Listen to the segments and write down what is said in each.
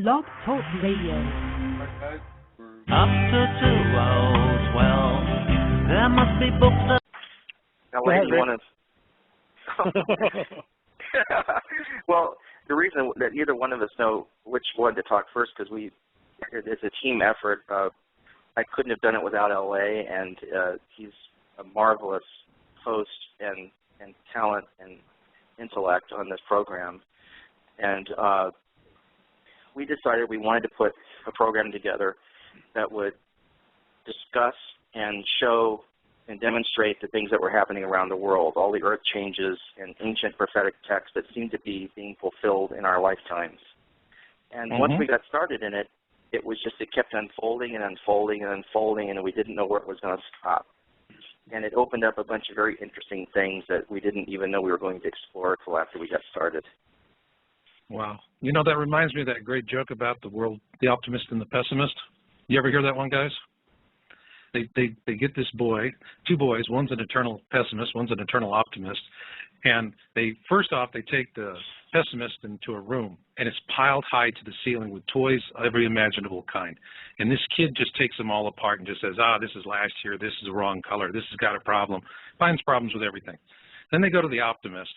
Blog Talk Radio. Up to 2012, there must be books that... Now, you want to... Well, the reason that neither one of us know which one to talk first, because it's a team effort. I couldn't have done it without LA, and he's a marvelous host and talent and intellect on this program. And we decided we wanted to put a program together that would discuss and show and demonstrate the things that were happening around the world, all the earth changes and ancient prophetic texts that seem to be being fulfilled in our lifetimes. And once we got started in it, it kept unfolding and unfolding and unfolding, and we didn't know where it was going to stop. And it opened up a bunch of very interesting things that we didn't even know we were going to explore until after we got started. Wow. You know, that reminds me of that great joke about the world, the optimist and the pessimist. You ever hear that one, guys? They get this boy, two boys, one's an eternal pessimist, one's an eternal optimist, and first off they take the pessimist into a room, and it's piled high to the ceiling with toys of every imaginable kind. And this kid just takes them all apart and just says, this is last year, this is the wrong color, this has got a problem, finds problems with everything. Then they go to the optimist,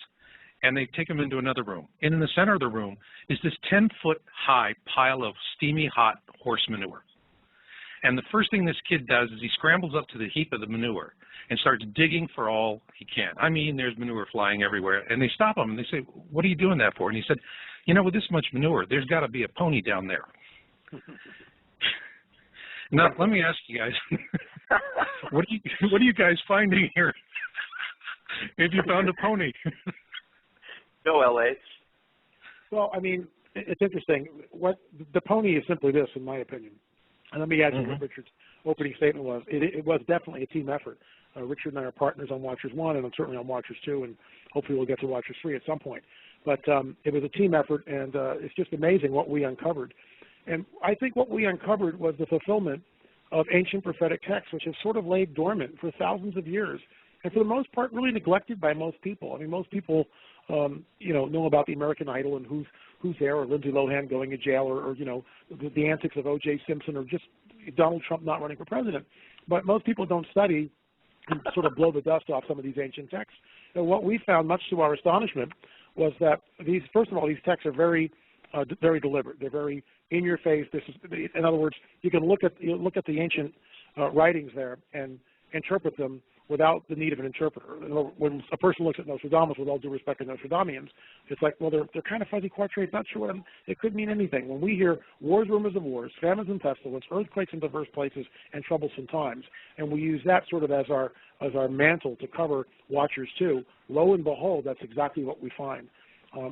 and they take him into another room. And in the center of the room is this 10-foot high pile of steamy hot horse manure. And the first thing this kid does is he scrambles up to the heap of the manure and starts digging for all he can. I mean, there's manure flying everywhere. And they stop him and they say, "What are you doing that for?" And he said, "You know, with this much manure, there's got to be a pony down there." Now, let me ask you guys, what are you guys finding here? Have you found a pony? No, LA. Well, I mean, it's interesting. The pony is simply this, in my opinion. And let me add to what Richard's opening statement was. It was definitely a team effort. Richard and I are partners on Watchers 1, and I'm certainly on Watchers 2, and hopefully we'll get to Watchers 3 at some point. But it was a team effort, and it's just amazing what we uncovered. And I think what we uncovered was the fulfillment of ancient prophetic texts, which have sort of laid dormant for thousands of years, and for the most part really neglected by most people. I mean, most people, know about the American Idol and who's there, or Lindsay Lohan going to jail, or the antics of O.J. Simpson, or just Donald Trump not running for president. But most people don't study and sort of blow the dust off some of these ancient texts. And what we found, much to our astonishment, was that first of all, these texts are very deliberate. They're very in your face. In other words, you can look at the ancient writings there and interpret them without the need of an interpreter. When a person looks at Nostradamus, with all due respect to Nostradamians, it's like, well, they're kind of fuzzy quartrates, not sure it could mean anything. When we hear wars, rumors of wars, famines and pestilence, earthquakes in diverse places, and troublesome times, and we use that sort of as our mantle to cover Watchers 2, lo and behold, that's exactly what we find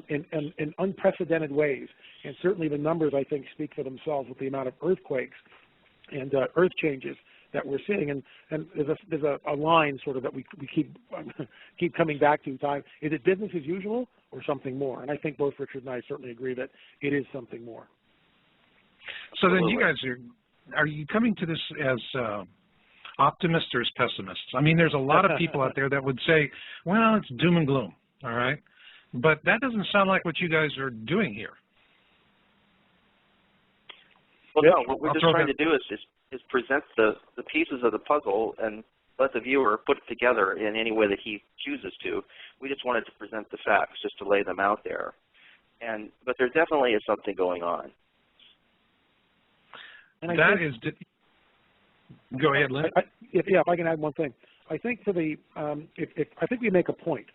in unprecedented ways. And certainly the numbers, I think, speak for themselves with the amount of earthquakes and earth changes that we're seeing, and there's a line sort of that we keep coming back to. Time, is it business as usual or something more? And I think both Richard and I certainly agree that it is something more. So then, you guys are you coming to this as optimists or as pessimists? I mean, there's a lot of people out there that would say, well, it's doom and gloom, all right, but that doesn't sound like what you guys are doing here. Well, no, what we're just trying to do is present the pieces of the puzzle and let the viewer put it together in any way that he chooses to. We just wanted to present the facts, just to lay them out there. But there definitely is something going on. And go ahead, Lynn. If I can add one thing. I think I think we make a point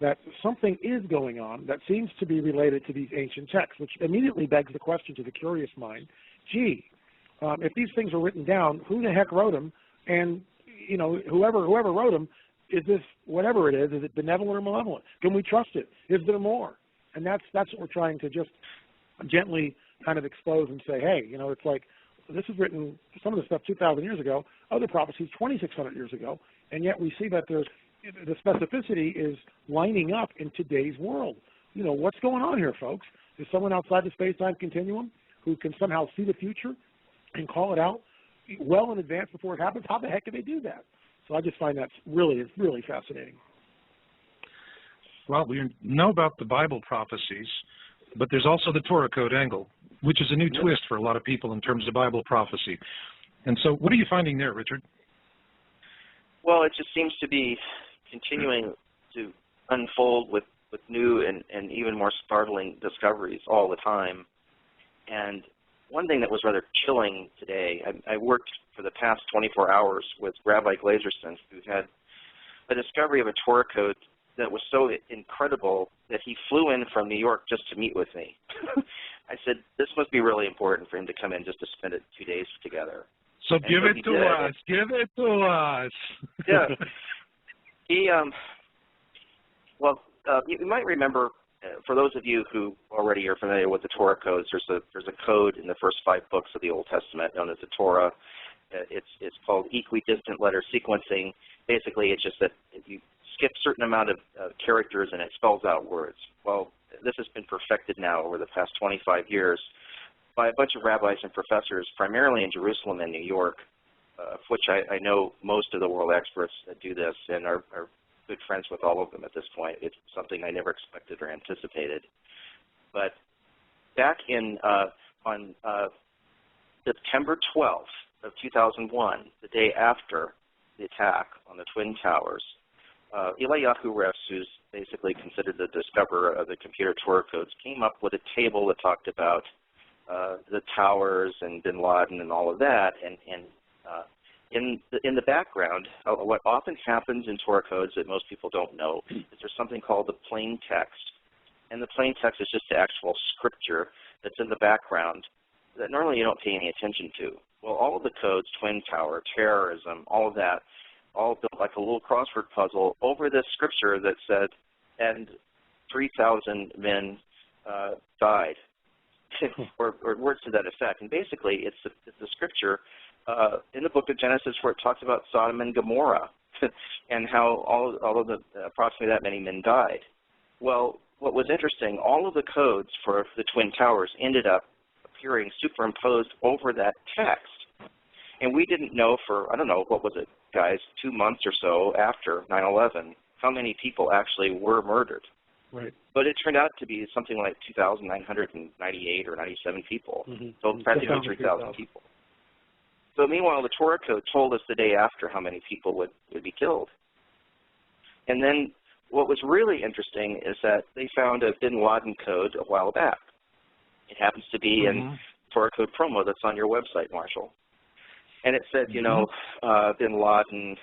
that something is going on that seems to be related to these ancient texts, which immediately begs the question to the curious mind, gee, if these things are written down, who the heck wrote them? And, whoever wrote them, is this, whatever it is it benevolent or malevolent? Can we trust it? Is there more? And that's what we're trying to just gently kind of expose and say, hey, it's like, this is written, some of the stuff 2,000 years ago, other prophecies 2,600 years ago, and yet we see that the specificity is lining up in today's world. What's going on here, folks? Is someone outside the space-time continuum who can somehow see the future and call it out well in advance before it happens? How the heck do they do that? So I just find that's really fascinating. Well, we know about the Bible prophecies, but there's also the Torah code angle. which is a new twist for a lot of people in terms of Bible prophecy. And so what are you finding there, Richard? Well, it just seems to be continuing to unfold with new and even more startling discoveries all the time. And one thing that was rather chilling today, I worked for the past 24 hours with Rabbi Glazerson, who had a discovery of a Torah code that was so incredible that he flew in from New York just to meet with me. I said, this must be really important for him to come in just to spend 2 days together. So give it to us. Give it to us. Yeah. He, you might remember, for those of you who already are familiar with the Torah codes, there's a code in the first 5 books of the Old Testament known as the Torah. It's called equidistant letter sequencing. Basically, it's just that if you skip a certain amount of characters and it spells out words. Well, this has been perfected now over the past 25 years by a bunch of rabbis and professors, primarily in Jerusalem and New York, of which I know most of the world experts that do this and are good friends with all of them at this point. It's something I never expected or anticipated. But back on September 12th of 2001, the day after the attack on the Twin Towers, Eliyahu Refs, who's basically considered the discoverer of the computer Torah codes, came up with a table that talked about the towers and bin Laden and all of that. And in the background, what often happens in Torah codes that most people don't know is there's something called the plain text. And the plain text is just the actual scripture that's in the background that normally you don't pay any attention to. Well, all of the codes, Twin Tower, terrorism, all of that, all built like a little crossword puzzle over this scripture that said, and 3,000 men died, or words to that effect. And basically, it's the scripture in the book of Genesis where it talks about Sodom and Gomorrah and how all of the approximately that many men died. Well, what was interesting, all of the codes for the Twin Towers ended up appearing superimposed over that text. And we didn't know for, I don't know, what was it, guys, 2 months or so after 9/11, how many people actually were murdered. Right. But it turned out to be something like 2,998 or 97 people. So practically 3,000 people. So meanwhile, the Torah code told us the day after how many people would be killed. And then what was really interesting is that they found a bin Laden code a while back. It happens to be in Torah code promo that's on your website, Marshall. And it said, you know, bin Laden,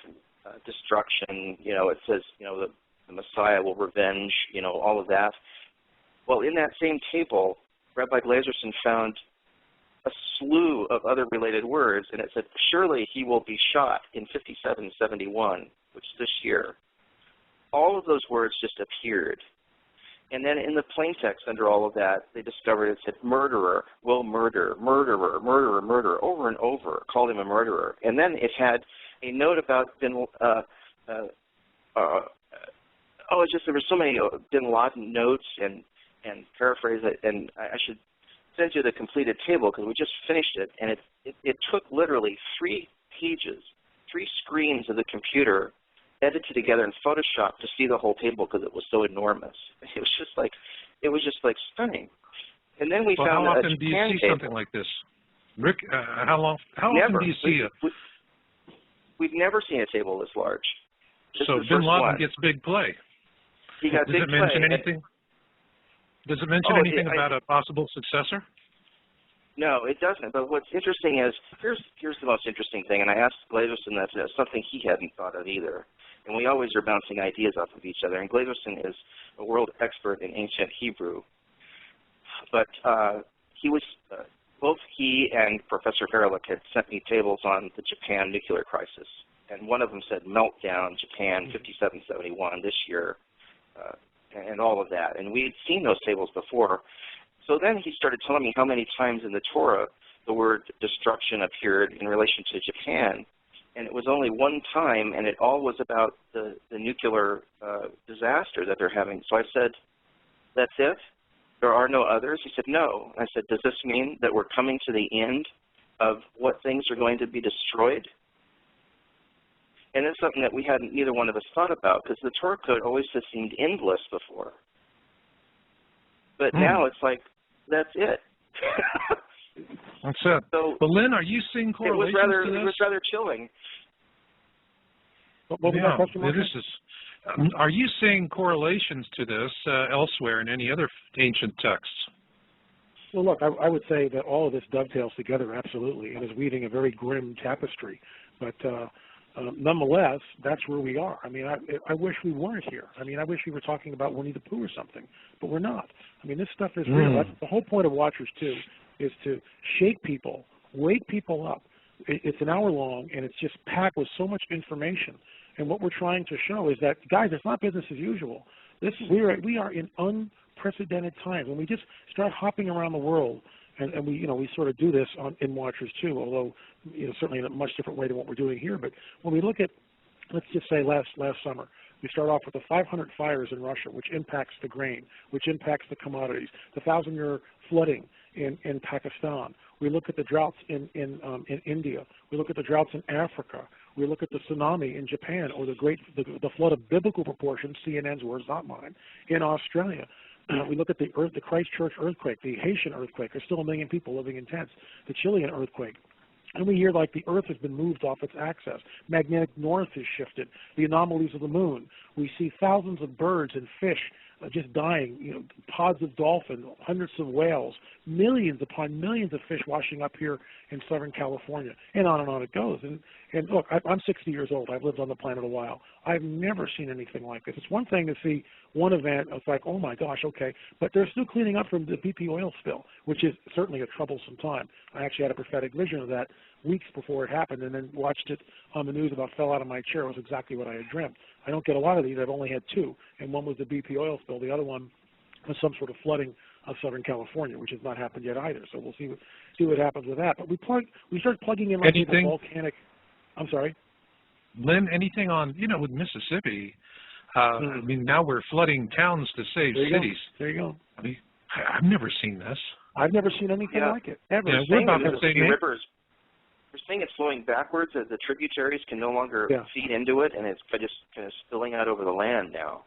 destruction, you know, it says, you know, the Messiah will revenge, you know, all of that. Well, in that same table, Rabbi Glazerson found a slew of other related words, and it said, surely he will be shot in 5771, which is this year. All of those words just appeared. And then in the plain text under all of that, they discovered it said murderer will murder, murderer, murderer, murderer, over and over, called him a murderer. And then it had a note about there were so many bin Laden notes and paraphrase it, and I should send you the completed table because we just finished it, and it took literally 3 pages, 3 screens of the computer edited together in Photoshop to see the whole table because it was so enormous. It was just like stunning. And then we found how a often do you see table. something like this, Rick? How often do you see it? We've never seen a table this large. So bin Laden gets big play. He got Does big it mention play. anything? Does it mention anything about a possible successor? No, it doesn't. But what's interesting is, here's the most interesting thing, and I asked Glazerson that's something he hadn't thought of either. And we always are bouncing ideas off of each other. And Glazerson is a world expert in ancient Hebrew. But both he and Professor Ehrlich had sent me tables on the Japan nuclear crisis. And one of them said meltdown, Japan, 5771 this year, and all of that. And we had seen those tables before. So then he started telling me how many times in the Torah the word destruction appeared in relation to Japan. And it was only one time, and it all was about the nuclear disaster that they're having. So I said, that's it? There are no others? He said, no. I said, does this mean that we're coming to the end of what things are going to be destroyed? And it's something that neither one of us thought about, because the Torah code always just seemed endless before. But now it's like, that's it. That's it. So, well, Lynn, are you seeing correlations to this? It was rather chilling. What was that question, Mark? Are you seeing correlations to this elsewhere in any other ancient texts? Well, look, I would say that all of this dovetails together absolutely and is weaving a very grim tapestry. But nonetheless, that's where we are. I mean, I wish we weren't here. I mean, I wish we were talking about Winnie the Pooh or something, but we're not. I mean, this stuff is real. That's the whole point of Watchers 2 is to shake people, wake people up. It's an hour long, and it's just packed with so much information. And what we're trying to show is that, guys, it's not business as usual. We are in unprecedented times. When we just start hopping around the world, and we sort of do this in Watchers 2, although certainly in a much different way than what we're doing here. But when we look at, let's just say last summer, we start off with the 500 fires in Russia, which impacts the grain, which impacts the commodities, the 1,000-year flooding in Pakistan. We look at the droughts in India. We look at the droughts in Africa. We look at the tsunami in Japan, or the flood of biblical proportions, CNN's words, not mine, in Australia. We look at the Christchurch earthquake, the Haitian earthquake. There's still 1 million people living in tents. The Chilean earthquake. And we hear like the Earth has been moved off its axis. Magnetic north has shifted. The anomalies of the moon. We see thousands of birds and fish just dying, pods of dolphins, hundreds of whales, millions upon millions of fish washing up here in Southern California, and on it goes. And look, I'm 60 years old. I've lived on the planet a while. I've never seen anything like this. It's one thing to see one event. It's like, oh my gosh, okay. But they're still cleaning up from the BP oil spill, which is certainly a troublesome time. I actually had a prophetic vision of that weeks before it happened, and then watched it on the news. About fell out of my chair. It was exactly what I had dreamt. I don't get a lot of these. I've only had 2, and one was the BP oil spill. The other one was some sort of flooding of Southern California, which has not happened yet either. So we'll see what happens with that. But we start plugging in like the volcanic. I'm sorry, Lynn. Anything on with Mississippi? I mean, now we're flooding towns to save cities. There you go. I mean, I've never seen this. I've never seen anything like it ever. Yeah, we're about to say rivers. We're saying it's flowing backwards, as the tributaries can no longer feed into it, and it's just kind of spilling out over the land now.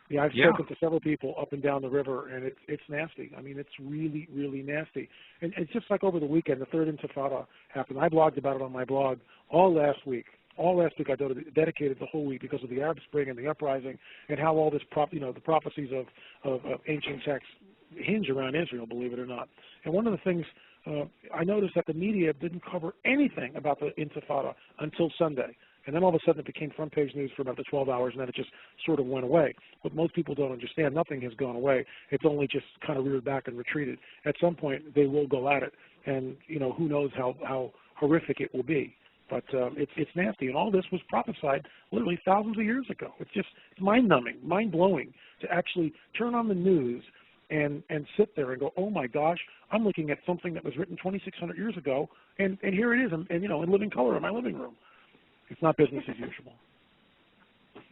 Yeah, I've spoken to several people up and down the river, and it's nasty. I mean, it's really, really nasty. And it's just like over the weekend, the third Intifada happened. I blogged about it on my blog all last week. All last week I dedicated the whole week because of the Arab Spring and the uprising, and how all this, the prophecies of ancient texts hinge around Israel, believe it or not. And one of the things I noticed that the media didn't cover anything about the Intifada until Sunday. And then all of a sudden it became front page news for about the 12 hours, and then it just sort of went away. What most people don't understand, nothing has gone away. It's only just kind of reared back and retreated. At some point they will go at it, and who knows how horrific it will be. But it's nasty, and all this was prophesied literally thousands of years ago. It's just mind-numbing, mind-blowing to actually turn on the news and sit there and go, oh my gosh, I'm looking at something that was written 2,600 years ago, and here it is, and in living color in my living room. It's not business as usual.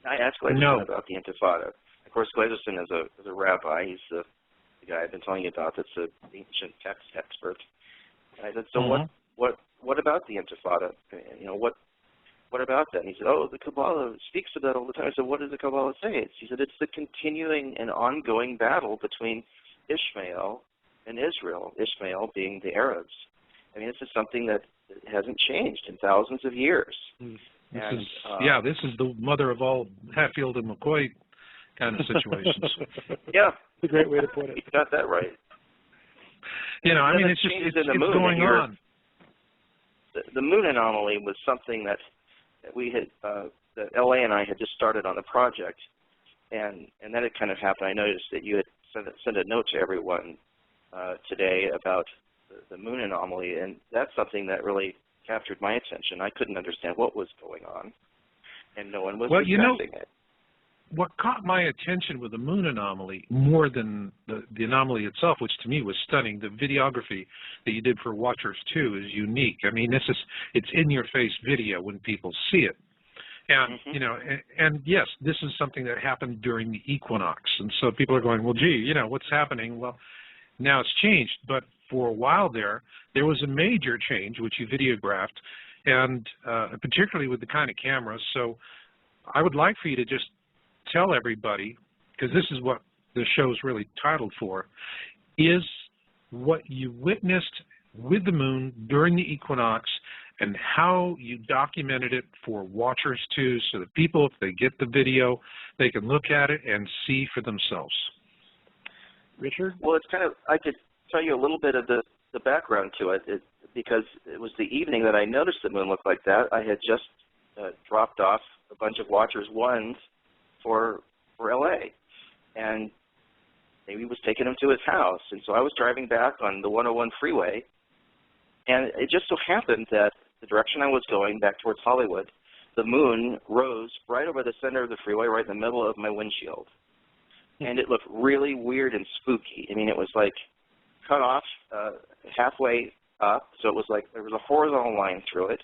I asked Glaserson about the Intifada. Of course, Glaserson is a rabbi. He's the guy I've been telling you about that's an ancient text expert. And I said, so what about the Intifada? What about that? And he said, oh, the Kabbalah speaks to that all the time. I said, what does the Kabbalah say? He said, it's the continuing and ongoing battle between Ishmael and Israel, Ishmael being the Arabs. I mean, this is something that hasn't changed in thousands of years. This is the mother of all Hatfield and McCoy kind of situations. Yeah. It's a great way to put it. You got that right. I mean, it's going on. The moon anomaly was something that we had, that LA and I had just started on the project, and then it kind of happened. I noticed that you had sent a note to everyone today about the moon anomaly, and that's something that really captured my attention. I couldn't understand what was going on, and no one was discussing it. What caught my attention with the moon anomaly more than the anomaly itself, which to me was stunning, the videography that you did for Watchers 2 is unique. I mean, it's in-your-face video when people see it. And, and yes, this is something that happened during the equinox. And so people are going, well, gee, what's happening? Well, now it's changed. But for a while there was a major change, which you videographed, and particularly with the kind of cameras. So I would like for you to just tell everybody, because this is what the show's really titled for, is what you witnessed with the moon during the equinox and how you documented it for watchers too, so that people, if they get the video, they can look at it and see for themselves. Richard? Well, it's kind of, I could tell you a little bit of the background to it, because it was the evening that I noticed the moon looked like that. I had just dropped off a bunch of Watchers 1s for LA, and maybe was taking him to his house. And so I was driving back on the 101 freeway, and it just so happened that the direction I was going, back towards Hollywood, the moon rose right over the center of the freeway, right in the middle of my windshield. And it looked really weird and spooky. I mean, it was like cut off halfway up, so it was like there was a horizontal line through it,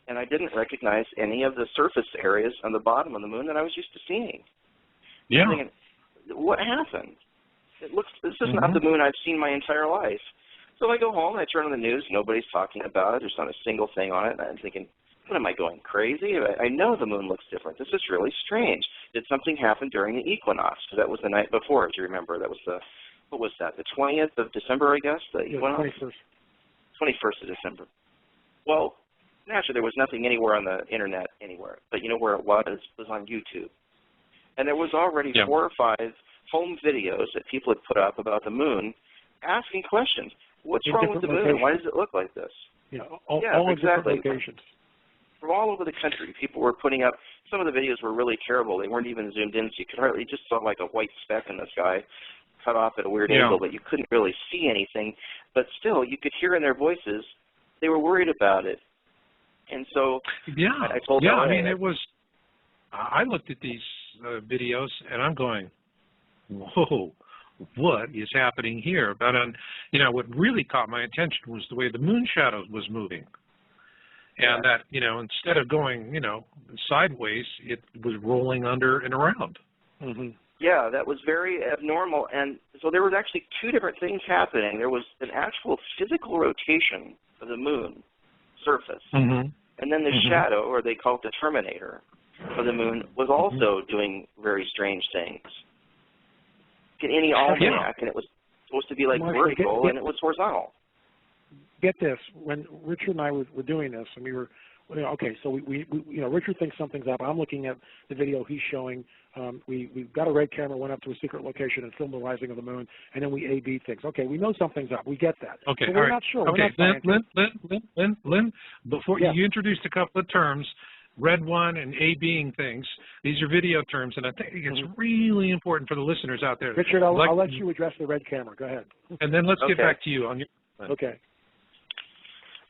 and I didn't recognize any of the surface areas on the bottom of the moon that I was used to seeing. Yeah. I'm thinking, what happened? This is not the moon I've seen my entire life. So I go home, I turn on the news, nobody's talking about it, there's not a single thing on it, and I'm thinking, what, am I going crazy? I know the moon looks different. This is really strange. Did something happen during the equinox? Because that was the night before, if you remember. That was what was that, the 20th of December, I guess? The equinox? 21st of December. Well, naturally, there was nothing anywhere on the internet anywhere, but you know where it was? It was on YouTube. And there was already 4 or 5 home videos that people had put up about the moon asking questions. What's wrong with the moon? Why does it look like this? Yeah, all exactly. Different locations. From all over the country, people were putting up, some of the videos were really terrible. They weren't even zoomed in, so you could hardly, just saw like a white speck in the sky, cut off at a weird angle, but you couldn't really see anything. But still, you could hear in their voices, they were worried about it. And so I told them, I mean, it was, I looked at these videos, and I'm going, whoa, what is happening here? But, you know, what really caught my attention was the way the moon shadow was moving. And that, you know, instead of going, you know, sideways, it was rolling under and around. Yeah, that was very abnormal. And so there was actually 2 different things happening. There was an actual physical rotation of the moon surface. And then the shadow, or they call it the terminator of the moon, was also doing very strange things. Any almanac, and it was supposed to be like vertical, and it was horizontal. Get this, when Richard and I were doing this, and we were, okay, so we you know, Richard thinks something's up. I'm looking at the video he's showing. We got a red camera, went up to a secret location and filmed the rising of the moon, and then we A/B things. Okay, we know something's up. We get that. Okay, but we're not sure. Okay, we're not Lynn, before you introduced a couple of terms, red one and A-being things. These are video terms, and I think it's really important for the listeners out there. Richard, I'll let you address the red camera. Go ahead. And then let's get back to you on your. Okay.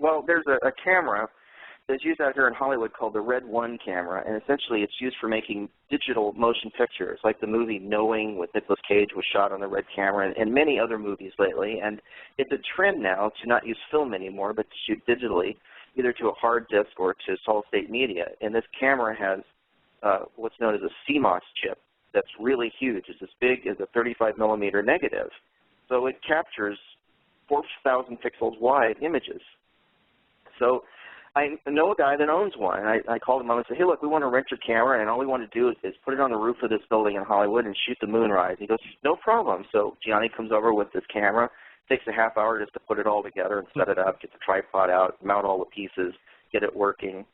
Well, there's a camera that's used out here in Hollywood called the Red 1 camera, and essentially it's used for making digital motion pictures, like the movie Knowing with Nicolas Cage was shot on the Red camera, and many other movies lately. And it's a trend now to not use film anymore, but to shoot digitally, either to a hard disk or to solid-state media. And this camera has what's known as a CMOS chip that's really huge. It's as big as a 35-millimeter negative. So it captures 4,000 pixels wide images. So I know a guy that owns one, and I called him up and said, hey, look, we want to rent your camera, and all we want to do is put it on the roof of this building in Hollywood and shoot the moonrise. He goes, no problem. So Gianni comes over with this camera, takes a half hour just to put it all together and set it up, get the tripod out, mount all the pieces, get it working.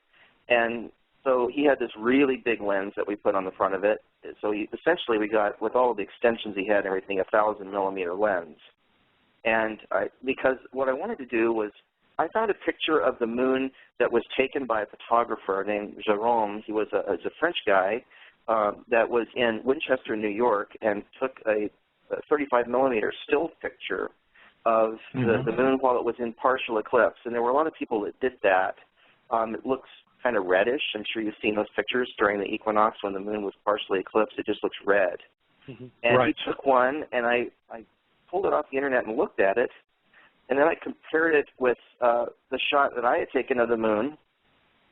And so he had this really big lens that we put on the front of it. So essentially we got, with all of the extensions he had and everything, a 1,000-millimeter lens. And because what I wanted to do was, I found a picture of the moon that was taken by a photographer named Jérôme. He was a French guy that was in Winchester, New York, and took a 35-millimeter still picture of the moon while it was in partial eclipse. And there were a lot of people that did that. It looks kind of reddish. I'm sure you've seen those pictures during the equinox when the moon was partially eclipsed. It just looks red. And he took one, and I pulled it off the internet and looked at it. And then I compared it with the shot that I had taken of the moon,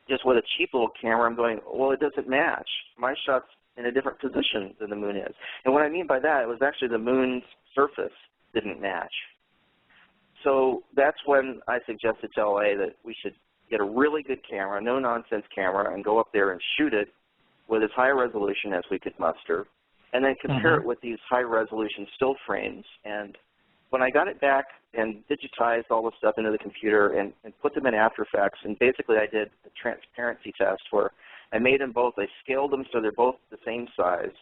just with a cheap little camera. I'm going, well, it doesn't match. My shot's in a different position than the moon is. And what I mean by that, it was actually the moon's surface didn't match. So that's when I suggested to LA that we should get a really good camera, no-nonsense camera, and go up there and shoot it with as high a resolution as we could muster, and then compare it with these high-resolution still frames. And when I got it back and digitized all the stuff into the computer and put them in After Effects, and basically I did a transparency test where I made them both, I scaled them so they're both the same size,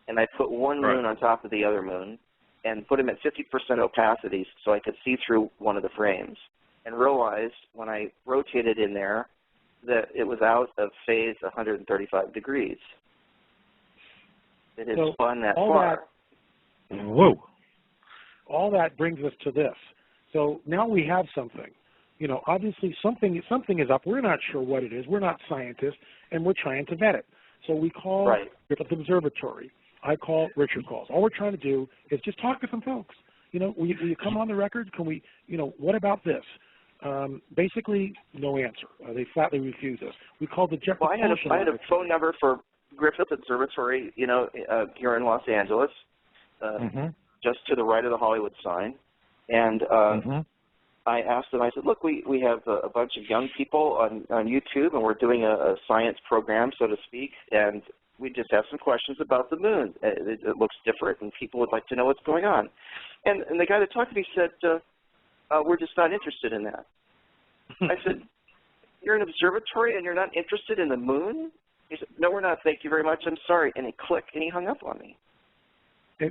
and I put one moon on top of the other moon and put them at 50% opacity so I could see through one of the frames, and realized when I rotated in there that it was out of phase 135 degrees. It had spun that far. Whoa. All that brings us to this. So now we have something. You know, obviously something is up. We're not sure what it is. We're not scientists, and we're trying to vet it. So we call Griffith Observatory. I call, Richard calls. All we're trying to do is just talk to some folks. You know, will you come on the record? Can we, you know, what about this? Basically, no answer. They flatly refuse us. We called the Jet Propulsion. Well, I had a phone number for Griffith Observatory, you know, here in Los Angeles, just to the right of the Hollywood sign. And I asked them, I said, look, we have a bunch of young people on YouTube, and we're doing a science program, so to speak, and we just have some questions about the moon. It looks different, and people would like to know what's going on. And the guy that talked to me said, we're just not interested in that. I said, you're an observatory and you're not interested in the moon? He said, no, we're not. Thank you very much. I'm sorry. And he clicked, and he hung up on me.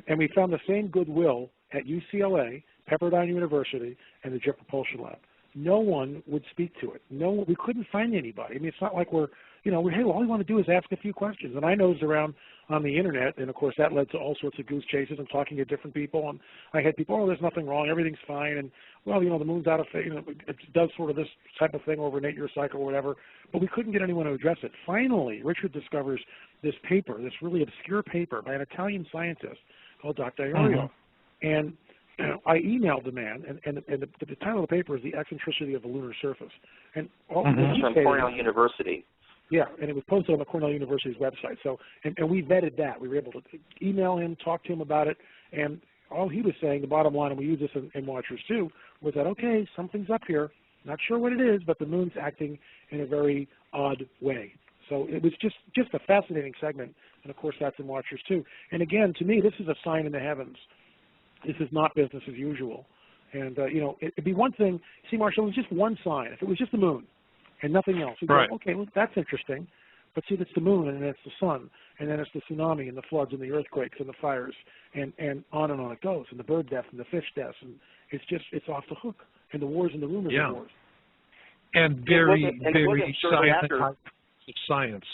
And we found the same goodwill at UCLA, Pepperdine University, and the Jet Propulsion Lab. No one would speak to it. No, we couldn't find anybody. I mean, it's not like we're, you know, hey, all we want to do is ask a few questions. And I nosed around on the internet, and of course that led to all sorts of goose chases and talking to different people. And I had people, oh, there's nothing wrong, everything's fine, and well, you know, the moon's out of phase, you know, it does sort of this type of thing over an 8-year cycle or whatever. But we couldn't get anyone to address it. Finally, Richard discovers this paper, this really obscure paper by an Italian scientist called Dr. Iorio. And I emailed the man, and the title of the paper is The Eccentricity of the Lunar Surface. And all from Cornell University. Yeah, and it was posted on the Cornell University's website. So, and we vetted that. We were able to email him, talk to him about it, and all he was saying, the bottom line, and we use this in Watchers too, was that, okay, something's up here. Not sure what it is, but the moon's acting in a very odd way. So it was just a fascinating segment, and of course that's in Watchers too. And again, to me, this is a sign in the heavens. This is not business as usual. And, you know, it'd be one thing, see, Marshall, it was just one sign. If it was just the moon and nothing else, we'd go, okay, well, that's interesting. But see, it's the moon, and then it's the sun, and then it's the tsunami and the floods and the earthquakes and the fires, and on it goes, and the bird deaths and the fish deaths, and it's off the hook. And the wars and the rumors of wars. And very scientific of science.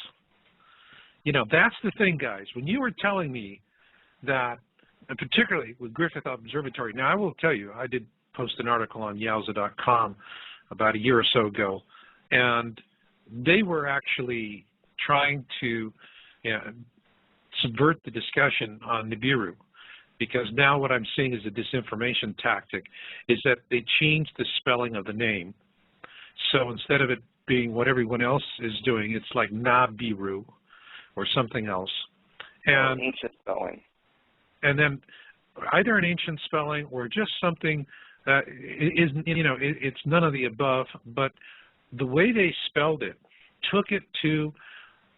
You know, that's the thing, guys. When you were telling me that, and particularly with Griffith Observatory, now I will tell you, I did post an article on Yowza.com about a year or so ago, and they were actually trying to subvert the discussion on Nibiru, because now what I'm seeing is a disinformation tactic, is that they changed the spelling of the name. So instead of it being what everyone else is doing, it's like Nibiru or something else. And ancient spelling. And then either an ancient spelling or just something that is, you know, it's none of the above, but the way they spelled it took it to,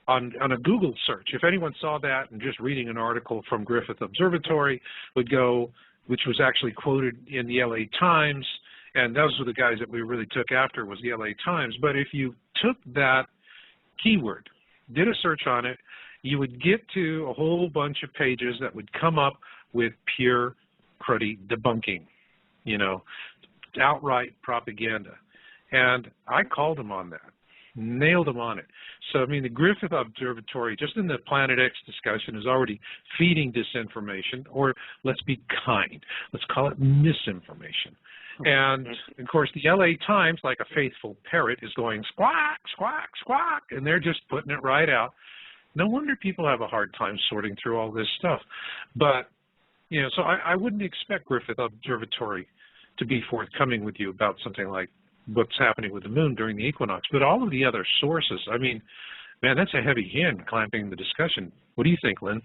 on a Google search, if anyone saw that and just reading an article from Griffith Observatory would go, which was actually quoted in the LA Times, and those were the guys that we really took after, was the LA Times. But if you took that keyword, did a search on it, you would get to a whole bunch of pages that would come up with pure cruddy debunking, you know, outright propaganda. And I called them on that, nailed them on it. So, I mean, the Griffith Observatory, just in the Planet X discussion, is already feeding disinformation, or let's be kind, let's call it misinformation. And, of course, the LA Times, like a faithful parrot, is going squawk, squawk, squawk, and they're just putting it right out. No wonder people have a hard time sorting through all this stuff. But, you know, so I wouldn't expect Griffith Observatory to be forthcoming with you about something like what's happening with the moon during the equinox. But all of the other sources, I mean, man, that's a heavy hand clamping the discussion. What do you think, Lynn?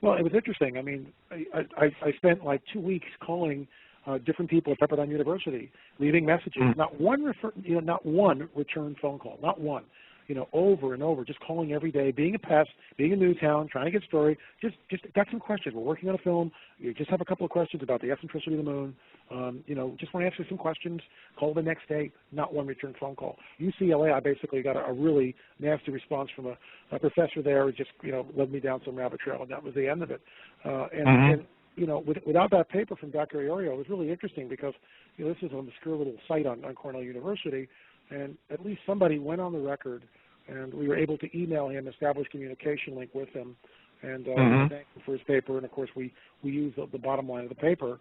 Well, it was interesting. I mean, I spent like 2 weeks calling different people at Pepperdine University, leaving messages. Not one return phone call, not one. over and over, just calling every day, being a pest, being a news hound, trying to get story. Just got some questions. We're working on a film. You just have a couple of questions about the eccentricity of the moon. Just want to answer some questions. Call the next day. Not one return phone call. UCLA, I basically got a really nasty response from a professor there who just led me down some rabbit trail, and that was the end of it. Without that paper from Dr. Iorio, it was really interesting because this is an obscure little site on Cornell University, and at least somebody went on the record, and we were able to email him, establish communication link with him, and thank him for his paper. And of course, we use the bottom line of the paper,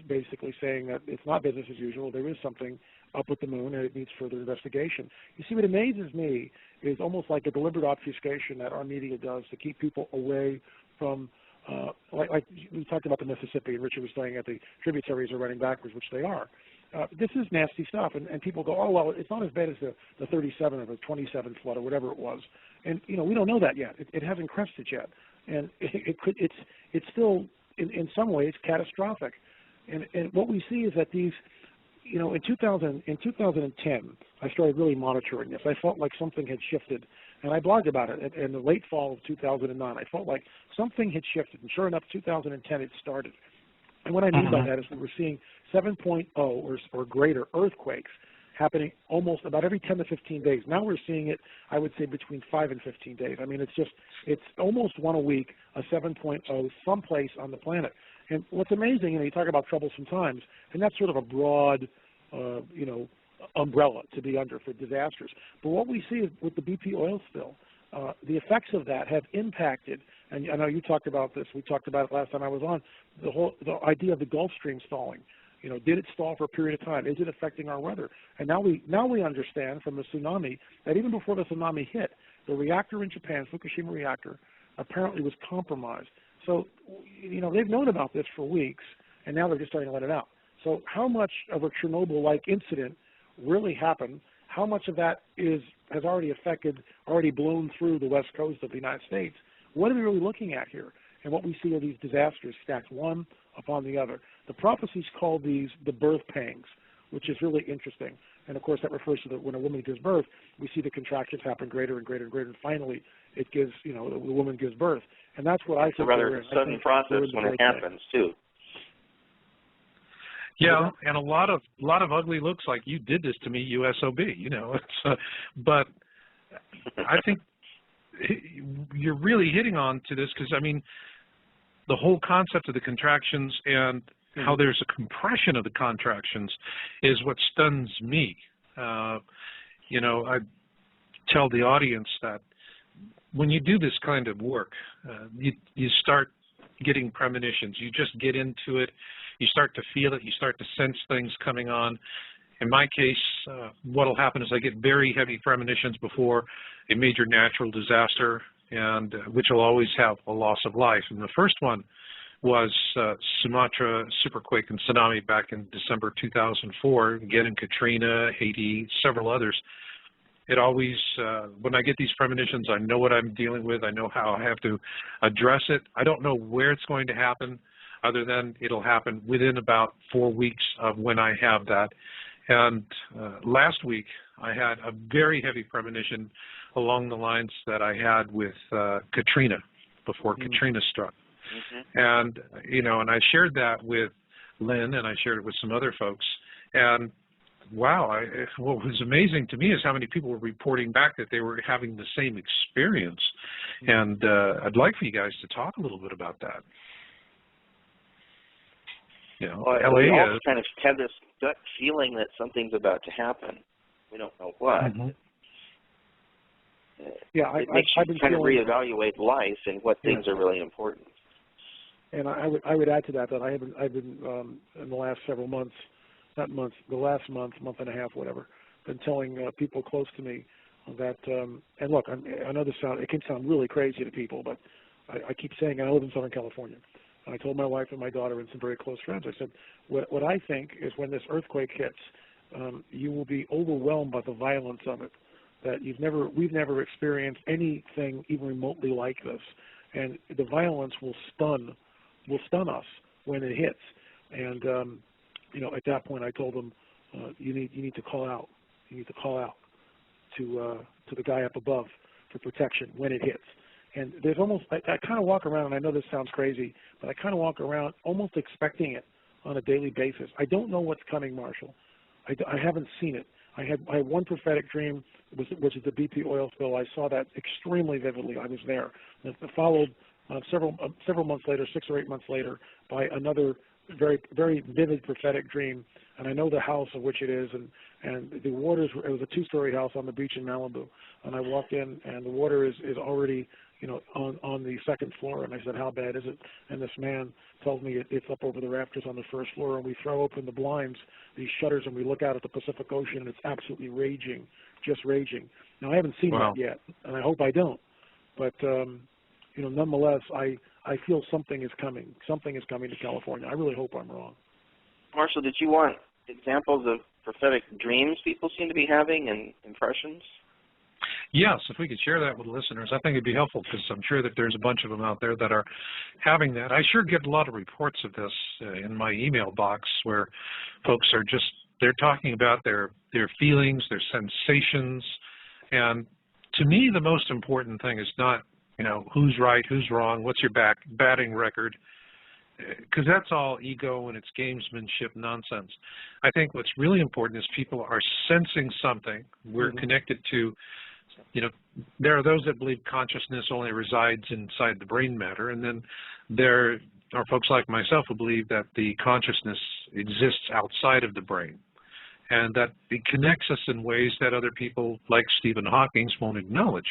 basically saying that it's not business as usual. There is something up with the moon, and it needs further investigation. You see, what amazes me is almost like a deliberate obfuscation that our media does to keep people away from. Like we talked about the Mississippi, and Richard was saying that the tributaries are running backwards, which they are. This is nasty stuff, and people go, oh, well, it's not as bad as the 37 or the 27 flood or whatever it was. And, we don't know that yet. It hasn't crested yet. And it's still, in some ways, catastrophic. And what we see is that these, in 2010, I started really monitoring this. I felt like something had shifted. And I blogged about it in the late fall of 2009. I felt like something had shifted. And sure enough, 2010, it started. And what I mean by that is we were seeing 7.0 or greater earthquakes happening almost about every 10 to 15 days. Now we're seeing it, I would say, between 5 and 15 days. I mean, it's almost one a week, a 7.0 someplace on the planet. And what's amazing, you talk about troublesome times, and that's sort of a broad, umbrella to be under for disasters. But what we see is with the BP oil spill, the effects of that have impacted, and I know you talked about this, we talked about it last time I was on, the idea of the Gulf Stream stalling. Did it stall for a period of time? Is it affecting our weather? And now we understand from the tsunami that even before the tsunami hit, the reactor in Japan, Fukushima reactor, apparently was compromised. So, they've known about this for weeks, and now they're just starting to let it out. So how much of a Chernobyl-like incident really happened? How much of that has already blown through the west coast of the United States? What are we really looking at here? And what we see are these disasters stacked one upon the other. The prophecies call these the birth pangs, which is really interesting. And of course, that refers to when a woman gives birth, we see the contractions happen greater and greater and greater, and finally, it gives, the woman gives birth. And that's what I think. It's a rather sudden process when it happens, too. Yeah, and a lot of ugly looks like you did this to me, USOB. But I think you're really hitting on to this because the whole concept of the contractions and how there's a compression of the contractions is what stuns me. I tell the audience that when you do this kind of work, you start getting premonitions. You just get into it. You start to feel it. You start to sense things coming on. In my case, what will happen is I get very heavy premonitions before a major natural disaster, and which will always have a loss of life. And the first one was Sumatra superquake and tsunami back in December 2004, again in Katrina, Haiti, several others. It always, when I get these premonitions, I know what I'm dealing with. I know how I have to address it. I don't know where it's going to happen, other than it'll happen within about 4 weeks of when I have that. And last week, I had a very heavy premonition along the lines that I had with Katrina, before Katrina struck. And, and I shared that with Lynn, and I shared it with some other folks. And wow, what was amazing to me is how many people were reporting back that they were having the same experience. And I'd like for you guys to talk a little bit about that. Well, we all kind of have this gut feeling that something's about to happen. We don't know what. It makes you kind of reevaluate life and what things are really important. And I would add to that I've been in the last several months, the last month and a half, whatever, been telling people close to me that, and look, I know it can sound really crazy to people, but I keep saying I live in Southern California. And I told my wife and my daughter and some very close friends, I said, what I think is when this earthquake hits, you will be overwhelmed by the violence of it, that we've never experienced anything even remotely like this. And the violence will stun us when it hits. And, at that point I told them, you need to call out. You need to call out. to the guy up above for protection when it hits. And there's almost, I kind of walk around, and I know this sounds crazy, but I kind of walk around almost expecting it on a daily basis. I don't know what's coming, Marshall. I haven't seen it. I had one prophetic dream, which is the BP oil spill. I saw that extremely vividly. I was there. And it followed several months later, 6 or 8 months later, by another very, very vivid prophetic dream. And I know the house of which it is, and the waters. It was a 2-story house on the beach in Malibu. And I walked in, and the water is already, on the 2nd floor. And I said, "How bad is it?" And this man tells me it's up over the rafters on the 1st floor. And we throw open the blinds, these shutters, and we look out at the Pacific Ocean, and it's absolutely raging, just raging. Now, I haven't seen that yet, and I hope I don't. But nonetheless, I feel something is coming. Something is coming to California. I really hope I'm wrong. Marshall, did you want examples of prophetic dreams people seem to be having and impressions? Yes, if we could share that with listeners, I think it'd be helpful, because I'm sure that there's a bunch of them out there that are having that. I sure get a lot of reports of this in my email box, where folks are they're talking about their feelings, their sensations. And to me, the most important thing is not, who's right, who's wrong, what's your batting record, because that's all ego and it's gamesmanship nonsense. I think what's really important is people are sensing something. We're connected to, there are those that believe consciousness only resides inside the brain matter, and then there are folks like myself who believe that the consciousness exists outside of the brain, and that it connects us in ways that other people like Stephen Hawking won't acknowledge.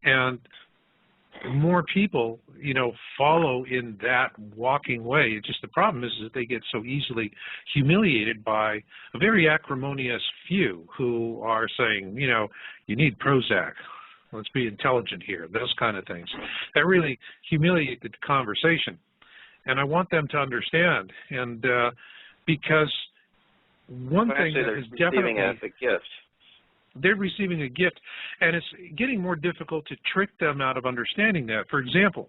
And more people, follow in that walking way. It's just the problem is that they get so easily humiliated by a very acrimonious few who are saying, you need Prozac. Let's be intelligent here. Those kind of things that really humiliate the conversation. And I want them to understand. And because one thing that is definitely a gift. They're receiving a gift, and it's getting more difficult to trick them out of understanding that. For example,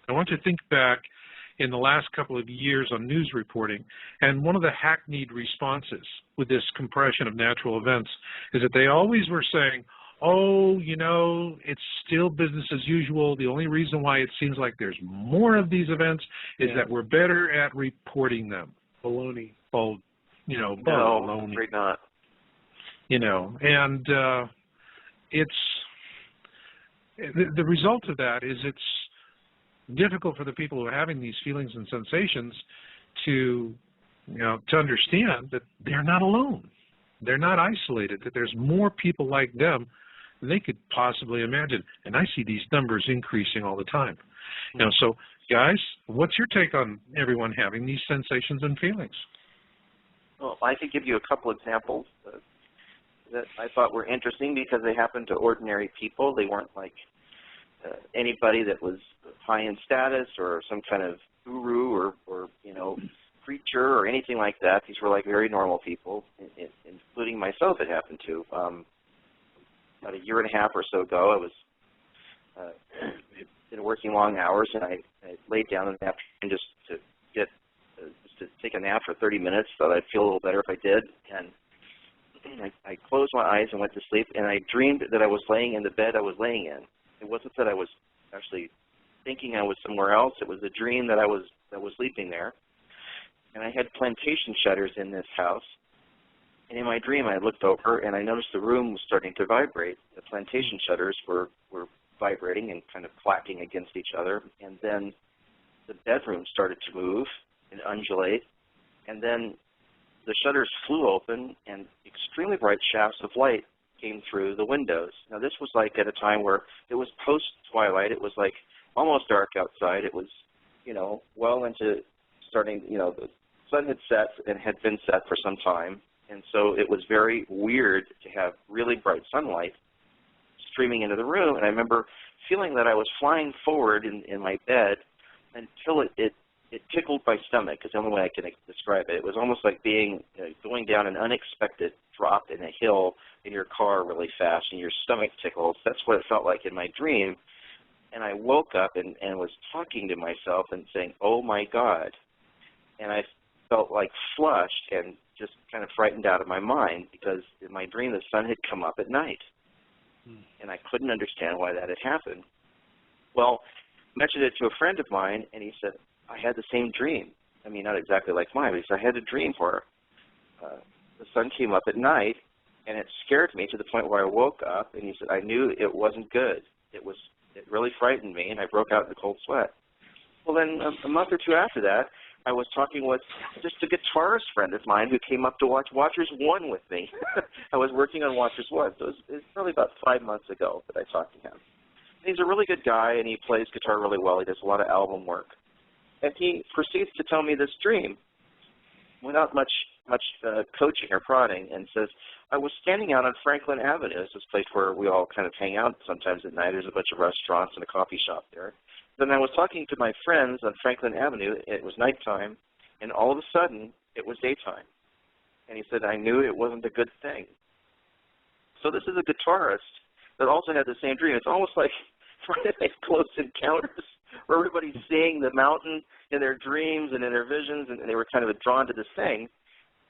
I want you to think back in the last couple of years on news reporting, and one of the hackneyed responses with this compression of natural events is that they always were saying, it's still business as usual. The only reason why it seems like there's more of these events is that we're better at reporting them. Baloney. No, baloney. afraid not. And it's the result of that is it's difficult for the people who are having these feelings and sensations to understand that they're not alone. They're not isolated, that there's more people like them than they could possibly imagine. And I see these numbers increasing all the time. So guys, what's your take on everyone having these sensations and feelings? Well, I could give you a couple examples that I thought were interesting because they happened to ordinary people. They weren't like anybody that was high in status or some kind of guru or preacher or anything like that. These were like very normal people, including myself. It happened to. About a year and a half or so ago, I was been working long hours, and I laid down in the afternoon just to take a nap for 30 minutes. Thought I'd feel a little better if I did, and I closed my eyes and went to sleep, and I dreamed that I was laying in the bed I was laying in. It wasn't that I was actually thinking I was somewhere else. It was a dream that I was sleeping there. And I had plantation shutters in this house. And in my dream, I looked over, and I noticed the room was starting to vibrate. The plantation shutters were vibrating and kind of clacking against each other. And then the bedroom started to move and undulate. And then the shutters flew open, and extremely bright shafts of light came through the windows. Now, this was like at a time where it was post-twilight. It was like almost dark outside. It was, well into starting, the sun had set and had been set for some time. And so it was very weird to have really bright sunlight streaming into the room. And I remember feeling that I was flying forward in my bed until it tickled my stomach, is the only way I can describe it. It was almost like going down an unexpected drop in a hill in your car really fast, and your stomach tickles. That's what it felt like in my dream. And I woke up and was talking to myself and saying, "Oh my God." And I felt like flushed and just kind of frightened out of my mind because in my dream the sun had come up at night. And I couldn't understand why that had happened. Well, I mentioned it to a friend of mine, and he said, I had the same dream. I mean, not exactly like mine, but he said, I had a dream where the sun came up at night, and it scared me to the point where I woke up, and he said, I knew it wasn't good. It really frightened me, and I broke out in a cold sweat. Well, then a month or two after that, I was talking with just a guitarist friend of mine who came up to watch Watchers 1 with me. I was working on Watchers 1, so it was probably about 5 months ago that I talked to him. And he's a really good guy, and he plays guitar really well. He does a lot of album work. And he proceeds to tell me this dream without much coaching or prodding, and says, I was standing out on Franklin Avenue. It's this place where we all kind of hang out sometimes at night. There's a bunch of restaurants and a coffee shop there. Then I was talking to my friends on Franklin Avenue. It was nighttime, and all of a sudden, it was daytime. And he said, I knew it wasn't a good thing. So this is a guitarist that also had the same dream. It's almost like Close Encounters, where everybody's seeing the mountain in their dreams and in their visions, and they were kind of drawn to this thing.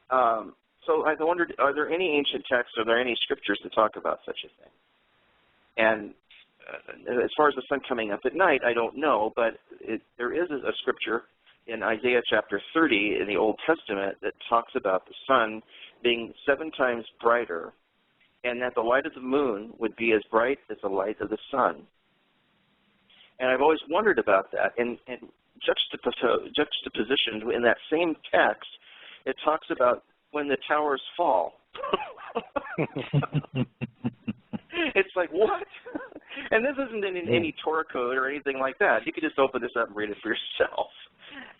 So I wondered, are there any ancient texts, are there any scriptures to talk about such a thing? And as far as the sun coming up at night, I don't know, but there is a scripture in Isaiah chapter 30 in the Old Testament that talks about the sun being 7 times brighter, and that the light of the moon would be as bright as the light of the sun. And I've always wondered about that. And juxtapositioned in that same text, it talks about when the towers fall. It's like, what? And this isn't in any Torah code or anything like that. You could just open this up and read it for yourself.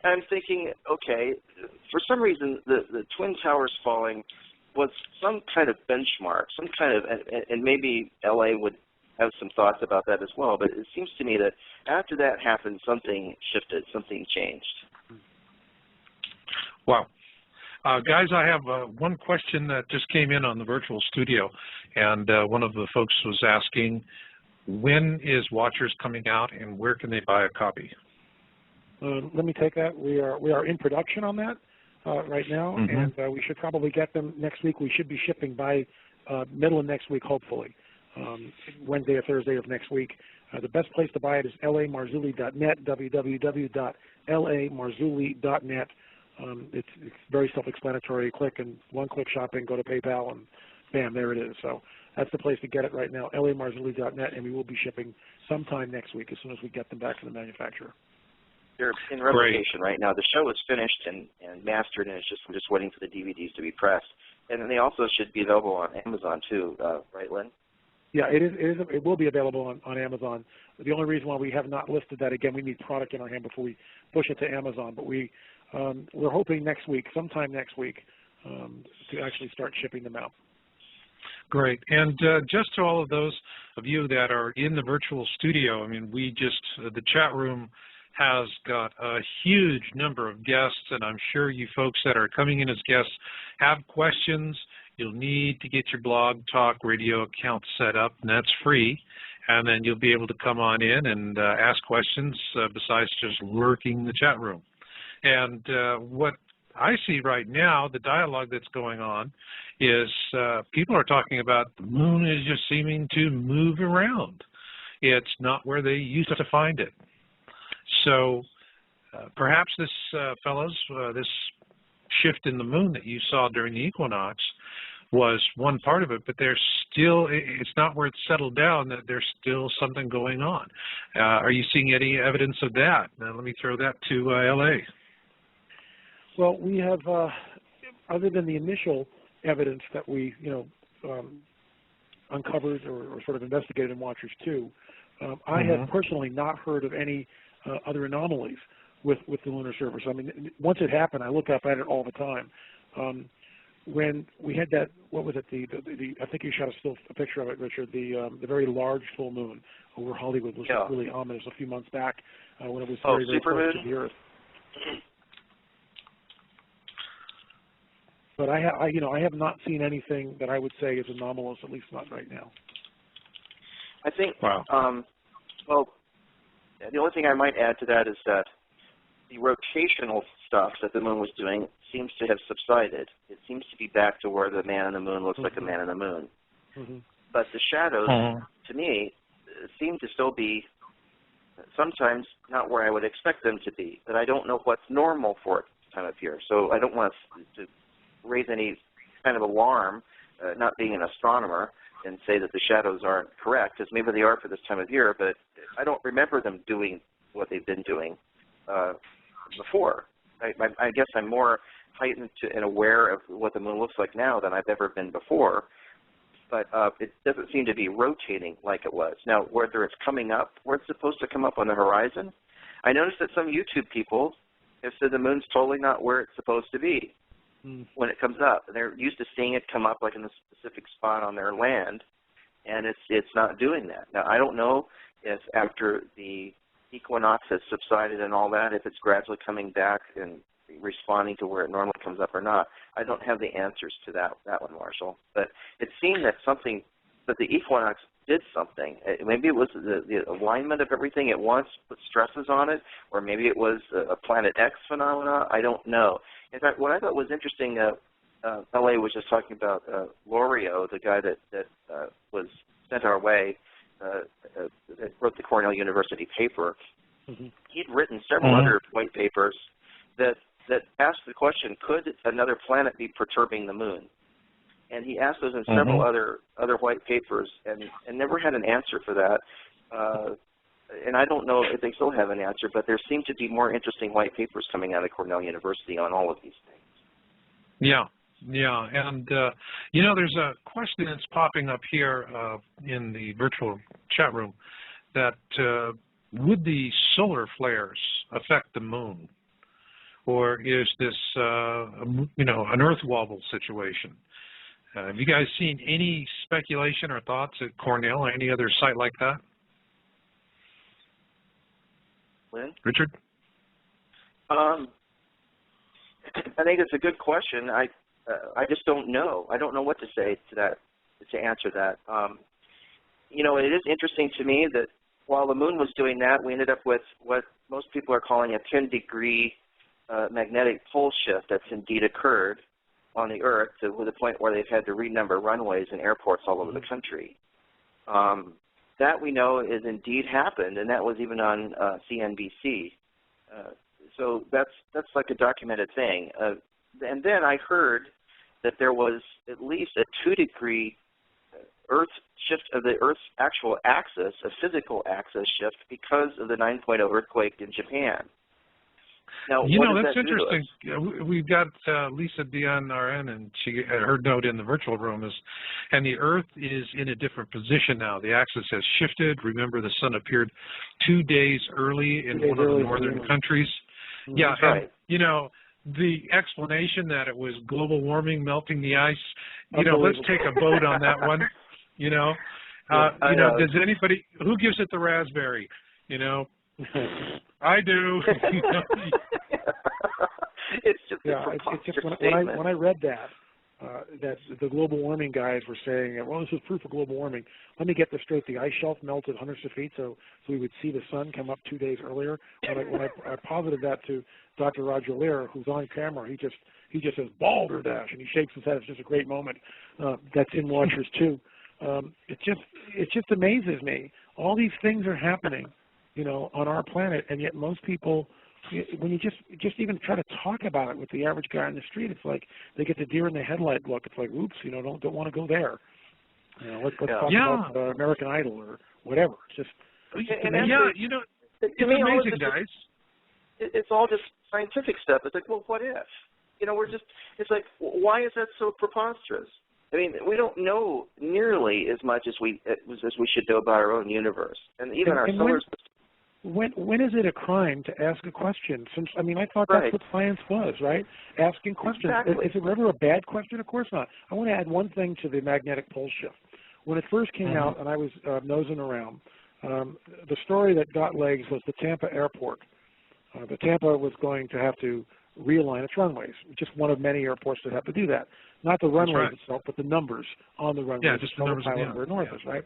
And I'm thinking, okay, for some reason, the Twin Towers falling was some kind of benchmark, some kind of, and maybe LA would have some thoughts about that as well, but it seems to me that after that happened, something shifted, something changed. Wow. Guys, I have one question that just came in on the virtual studio, and one of the folks was asking, when is Watchers coming out, and where can they buy a copy? Let me take that. We are in production on that right now, and we should probably get them next week. We should be shipping by middle of next week, hopefully, Wednesday or Thursday of next week. The best place to buy it is lamarzulli.net, www.lamarzulli.net. It's very self-explanatory. One-click shopping, go to PayPal, and bam, there it is. So that's the place to get it right now, lamarzulli.net, and we will be shipping sometime next week as soon as we get them back to the manufacturer. They're in replication right now. The show is finished and mastered, and we're just waiting for the DVDs to be pressed. And then they also should be available on Amazon too, right, Lynn? Yeah, it will be available on Amazon. The only reason why we have not listed that, again, we need product in our hand before we push it to Amazon. But we're hoping next week, sometime next week, to actually start shipping them out. Great. And just to all of those of you that are in the virtual studio, I mean, the chat room has got a huge number of guests, and I'm sure you folks that are coming in as guests have questions. You'll need to get your Blog Talk Radio account set up, and that's free. And then you'll be able to come on in and ask questions besides just lurking the chat room. And what I see right now, the dialogue that's going on, is people are talking about the moon is just seeming to move around. It's not where they used to find it. So perhaps this, fellows, this shift in the moon that you saw during the equinox was one part of it, but there's still, it's not where it's settled down, that there's still something going on. Are you seeing any evidence of that? Now, let me throw that to L.A. Well, we have, other than the initial evidence that we, uncovered or sort of investigated in Watchers 2, I have personally not heard of any other anomalies with the lunar surface. I mean, once it happened, I look up at it all the time. When we had that, what was it? I think you shot a picture of it, Richard. The very large full moon over Hollywood was really ominous a few months back when it was very, very close to the Earth. But I have not seen anything that I would say is anomalous, at least not right now. I think. Well, the only thing I might add to that is that the rotational stuff that the moon was doing seems to have subsided. It seems to be back to where the man on the moon looks like a man on the moon. But the shadows, to me, seem to still be sometimes not where I would expect them to be. But I don't know what's normal for it this time of year. So I don't want to raise any kind of alarm, not being an astronomer, and say that the shadows aren't correct, because maybe they are for this time of year, but I don't remember them doing what they've been doing before. I guess I'm more heightened and aware of what the moon looks like now than I've ever been before, but it doesn't seem to be rotating like it was. Now, whether it's coming up, where it's supposed to come up on the horizon, I noticed that some YouTube people have said the moon's totally not where it's supposed to be when it comes up. They're used to seeing it come up like in a specific spot on their land, and it's not doing that. Now, I don't know if after the equinox has subsided and all that, if it's gradually coming back and responding to where it normally comes up or not. I don't have the answers to that one, Marshall. But it seemed that that the equinox did something. Maybe it was the alignment of everything at once put stresses on it, or maybe it was a Planet X phenomena. I don't know. In fact, what I thought was interesting, L.A. was just talking about Lorio, the guy that was sent our way, that wrote the Cornell University paper. He'd written several other white papers that asked the question, could another planet be perturbing the moon? And he asked those in several other white papers and never had an answer for that. And I don't know if they still have an answer, but there seem to be more interesting white papers coming out of Cornell University on all of these things. Yeah, and there's a question that's popping up here in the virtual chat room that would the solar flares affect the moon, or is this an Earth wobble situation? Have you guys seen any speculation or thoughts at Cornell or any other site like that? Lynn? Richard? I think it's a good question. I just don't know. I don't know what to say to that, to answer that. It is interesting to me that while the moon was doing that, we ended up with what most people are calling a 10-degree magnetic pole shift that's indeed occurred on the Earth to the point where they've had to renumber runways and airports all over the country. That we know is indeed happened, and that was even on CNBC. So that's like a documented thing. And then I heard that there was at least a 2-degree Earth shift of the Earth's actual axis, a physical axis shift, because of the 9.0 earthquake in Japan. Now, that's interesting. We've got Lisa DNRN, and her note in the virtual room is, and the Earth is in a different position now. The axis has shifted. Remember, the sun appeared 2 days early in one of the northern countries. Yeah, right. And, the explanation that it was global warming melting the ice, let's take a vote on that one. Does anybody, who gives it the raspberry? I do. It's just when I read that the global warming guys were saying, well, this is proof of global warming. Let me get this straight. The ice shelf melted hundreds of feet, so we would see the sun come up 2 days earlier. When I posited that to Dr. Roger Lear, who's on camera, he just says balderdash, and he shakes his head. It's just a great moment. That's in Watchers too. It just amazes me. All these things are happening, on our planet, and yet most people, when you just even try to talk about it with the average guy on the street, it's like they get the deer in the headlight look. It's like, oops, don't want to go there. Let's talk about American Idol or whatever. It's amazing. It's amazing, guys. It's all just scientific stuff. It's like, well, what if? It's like, why is that so preposterous? I mean, we don't know nearly as much as we should know about our own universe, and even our solar system. When is it a crime to ask a question? I thought that's what science was, right? Asking questions. Exactly. Is it ever a bad question? Of course not. I want to add one thing to the magnetic pole shift. When it first came out, and I was nosing around, the story that got legs was the Tampa airport. The Tampa was going to have to realign its runways, just one of many airports that have to do that. Not the runways itself, but the numbers on the runways. Yeah, just the numbers. Where north is, right?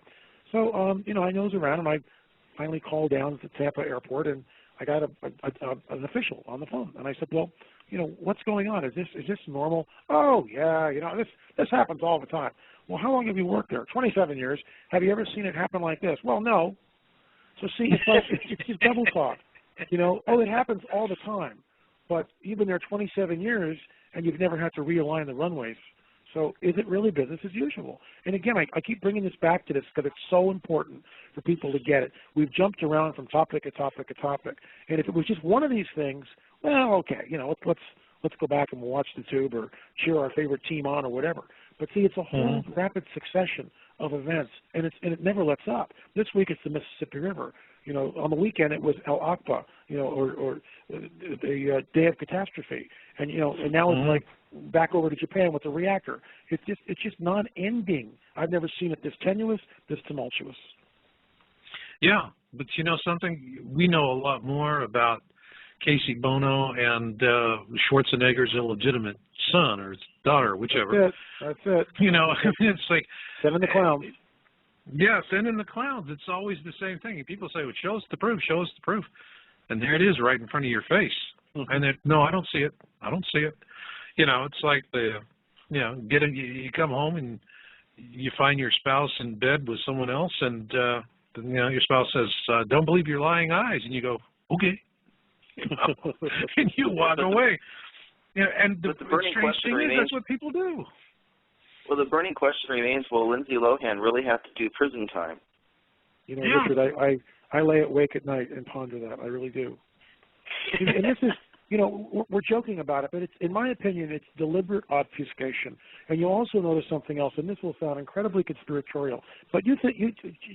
So, I nose around, and I finally called down at the Tampa airport, and I got an official on the phone, and I said, well, what's going on? Is this normal? Oh, yeah, this happens all the time. Well, how long have you worked there? 27 years. Have you ever seen it happen like this? Well, no. So see, it's like it's just double talk. Oh, it happens all the time. But you've been there 27 years, and you've never had to realign the runways. So is it really business as usual? And again, I keep bringing this back to this because it's so important for people to get it. We've jumped around from topic to topic to topic. And if it was just one of these things, well, okay, let's go back and watch the tube or cheer our favorite team on or whatever. But see, it's a whole rapid succession of events, and it never lets up. This week it's the Mississippi River. On the weekend it was El Akba, or the Day of Catastrophe, and and now it's like back over to Japan with the reactor. It's just non-ending. I've never seen it this tenuous, this tumultuous. Yeah, but something, we know a lot more about Casey Bono and Schwarzenegger's illegitimate son or his daughter, whichever. That's it. It's like sending the clowns. Yeah, sending the clowns. It's always the same thing. People say, well, show us the proof, show us the proof. And there it is right in front of your face. And no, I don't see it. I don't see it. It's like you come home and you find your spouse in bed with someone else, and your spouse says, don't believe your lying eyes. And you go, okay. And you walk away. And the strange thing is that's what people do. Well, the burning question remains, will Lindsay Lohan really have to do prison time? Richard, I lay awake at night and ponder that. I really do. And this is, we're joking about it, but it's, in my opinion, it's deliberate obfuscation. And you'll also notice something else, and this will sound incredibly conspiratorial, but you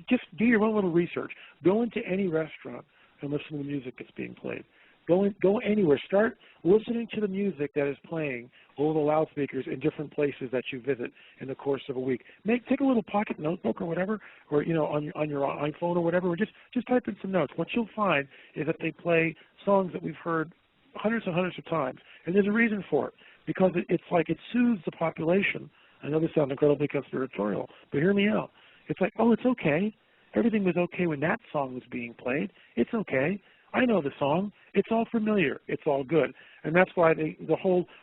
just do your own little research. Go into any restaurant and listen to the music that's being played. Go anywhere. Start listening to the music that is playing over the loudspeakers in different places that you visit in the course of a week. Take a little pocket notebook or whatever, or on your iPhone or whatever, or just type in some notes. What you'll find is that they play songs that we've heard hundreds and hundreds of times, and there's a reason for it, because it's like it soothes the population. I know this sounds incredibly conspiratorial, but hear me out. It's like, oh, it's okay. Everything was okay when that song was being played. It's okay. I know the song. It's all familiar. It's all good. And that's why the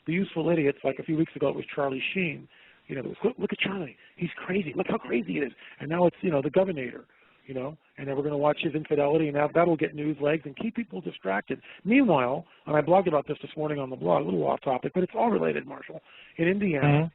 useful idiots, like a few weeks ago, it was Charlie Sheen. It was, look at Charlie. He's crazy. Look how crazy it is. And now it's, the Governator, and then we're going to watch his infidelity, and that'll get news legs and keep people distracted. Meanwhile, and I blogged about this morning on the blog, a little off topic, but it's all related, Marshall. In Indiana,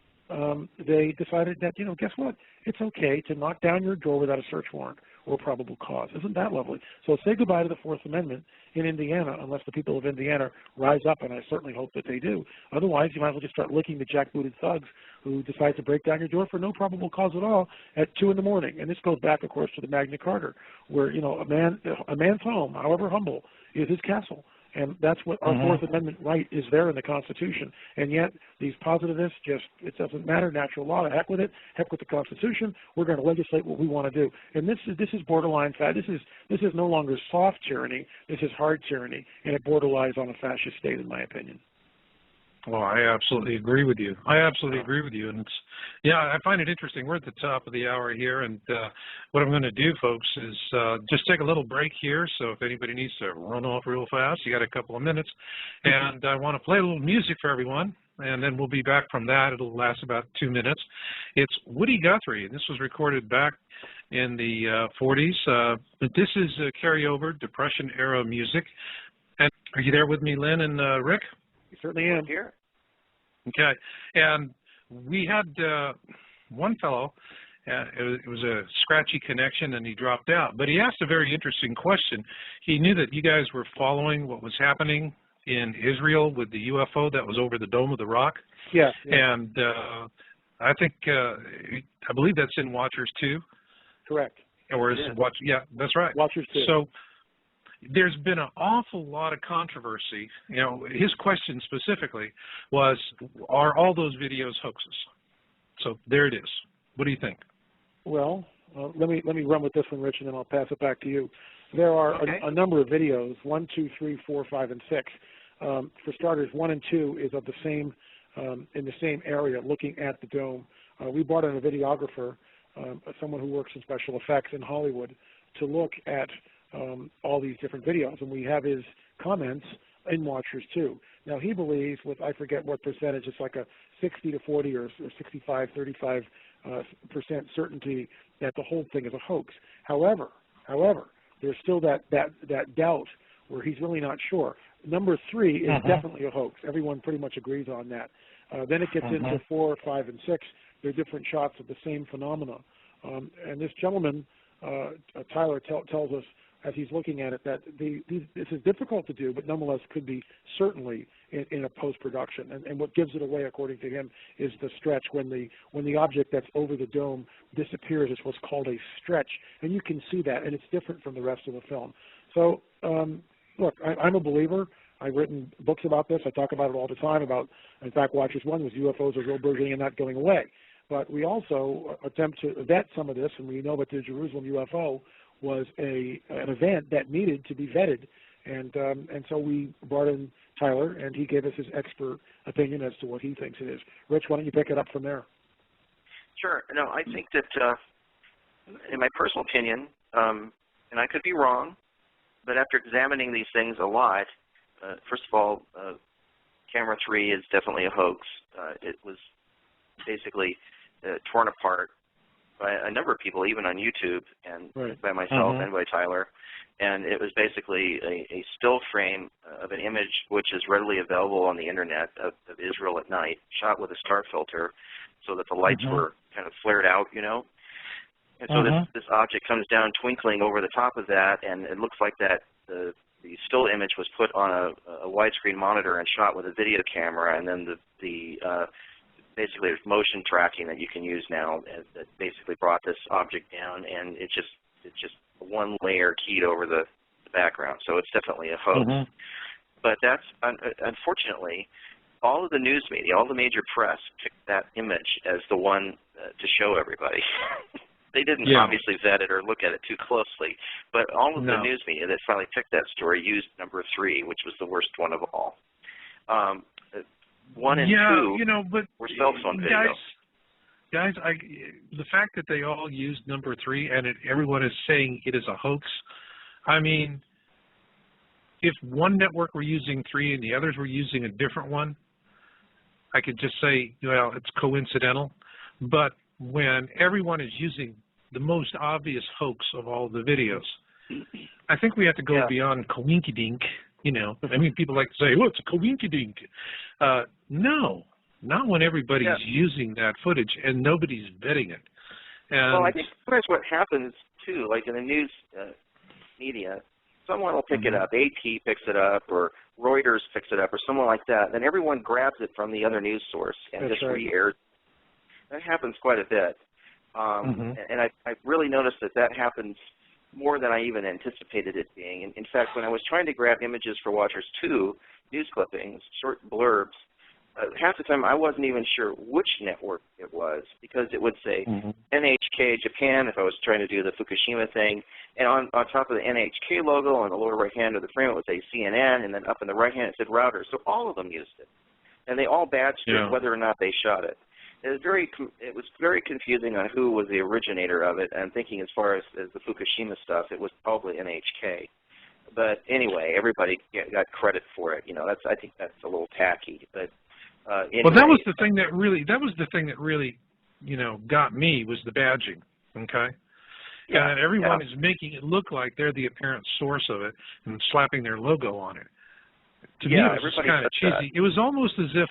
they decided that, guess what? It's okay to knock down your door without a search warrant or probable cause. Isn't that lovely? So say goodbye to the Fourth Amendment in Indiana, unless the people of Indiana rise up, and I certainly hope that they do. Otherwise, you might as well just start licking the jackbooted thugs who decide to break down your door for no probable cause at all at 2 in the morning. And this goes back, of course, to the Magna Carta, where a man's home, however humble, is his castle. And that's what our Fourth Amendment right is there in the Constitution. And yet these positivists it doesn't matter, natural law, heck with it, heck with the Constitution, we're going to legislate what we want to do. And this is borderline, this is no longer soft tyranny, this is hard tyranny, and it borderlines on a fascist state, in my opinion. Well, I absolutely agree with you. And it's, I find it interesting. We're at the top of the hour here, and what I'm going to do, folks, is just take a little break here. So if anybody needs to run off real fast, you got a couple of minutes. And I want to play a little music for everyone, and then we'll be back from that. It'll last about 2 minutes. It's Woody Guthrie, and this was recorded back in the 40s. But this is carryover Depression-era music. And are you there with me, Lynn and Rick? You certainly am. Here. Okay, and we had one fellow, it was a scratchy connection and he dropped out, but he asked a very interesting question. He knew that you guys were following what was happening in Israel with the UFO that was over the Dome of the Rock. Yeah. And I think, I believe that's in Watchers 2. Correct. Or is it Watch? Yeah, that's right. Watchers 2. So there's been an awful lot of controversy. His question specifically was, are all those videos hoaxes? So there it is. What do you think? Well, let me run with this one, Rich, and then I'll pass it back to you. There are a number of videos, 1, 2, 3, 4, 5, and 6. For starters, 1 and 2 is of the same in the same area, looking at the dome. We brought in a videographer, someone who works in special effects in Hollywood, to look at all these different videos, and we have his comments in Watchers too. Now he believes with, I forget what percentage, it's like a 60 to 40 or 65, 35% certainty that the whole thing is a hoax. However, there's still that doubt where he's really not sure. Number 3 is definitely a hoax. Everyone pretty much agrees on that. Then it gets into 4, 5, and 6. They're different shots of the same phenomena. And this gentleman, Tyler, tells us as he's looking at it that this is difficult to do, but nonetheless could be certainly in a post-production. And what gives it away, according to him, is the stretch when the object that's over the dome disappears. It's what's called a stretch, and you can see that, and it's different from the rest of the film. So, look, I'm a believer. I've written books about this. I talk about it all the time. In fact, Watchers 1 was UFOs are real burgeoning and not going away. But we also attempt to vet some of this, and we know that the Jerusalem UFO was an event that needed to be vetted, and so we brought in Tyler, and he gave us his expert opinion as to what he thinks it is. Rich, why don't you pick it up from there? Sure. No, I think that, in my personal opinion, and I could be wrong, but after examining these things a lot, first of all, Camera 3 is definitely a hoax. It was basically torn apart by a number of people, even on YouTube, and by myself and by Tyler. And it was basically a still frame of an image which is readily available on the internet of Israel at night, shot with a star filter so that the lights were kind of flared out, you know. And so this object comes down twinkling over the top of that, and it looks like that the still image was put on a widescreen monitor and shot with a video camera, and then basically there's motion tracking that you can use now that basically brought this object down, and it's just one layer keyed over the background. So it's definitely a hoax. But that's, unfortunately, all of the news media, all the major press picked that image as the one to show everybody. They didn't obviously vet it or look at it too closely, but all of the news media that finally picked that story used number 3, which was the worst one of all. 1 and 2 were cell phone videos. Guys, the fact that they all used number 3 and everyone is saying it is a hoax, I mean, if one network were using 3 and the others were using a different one, I could just say, well, it's coincidental. But when everyone is using the most obvious hoax of all the videos, I think we have to go beyond coinkydink. You know, I mean, people like to say, well, it's a coinkydink. No, not when everybody's using that footage and nobody's vetting it. And well, I think that's what happens, too. Like in the news media, someone will pick it up. AP picks it up, or Reuters picks it up, or someone like that. Then everyone grabs it from the other news source and just re-airs. That happens quite a bit. And I've really noticed that happens more than I even anticipated it being. In fact, when I was trying to grab images for Watchers 2, news clippings, short blurbs, half the time I wasn't even sure which network it was, because it would say NHK Japan if I was trying to do the Fukushima thing, and on top of the NHK logo on the lower right hand of the frame it would say CNN, and then up in the right hand it said router. So all of them used it, and they all badged it whether or not they shot it. It was very confusing on who was the originator of it. I'm thinking as far as the Fukushima stuff, it was probably NHK. But anyway, everybody got credit for it. You know, I think that's a little tacky. But anyway. Well, that was the thing that really, you know, got me, was the badging. Okay. Yeah, and everyone is making it look like they're the apparent source of it and slapping their logo on it. To me, it was kind of cheesy. It was almost as if,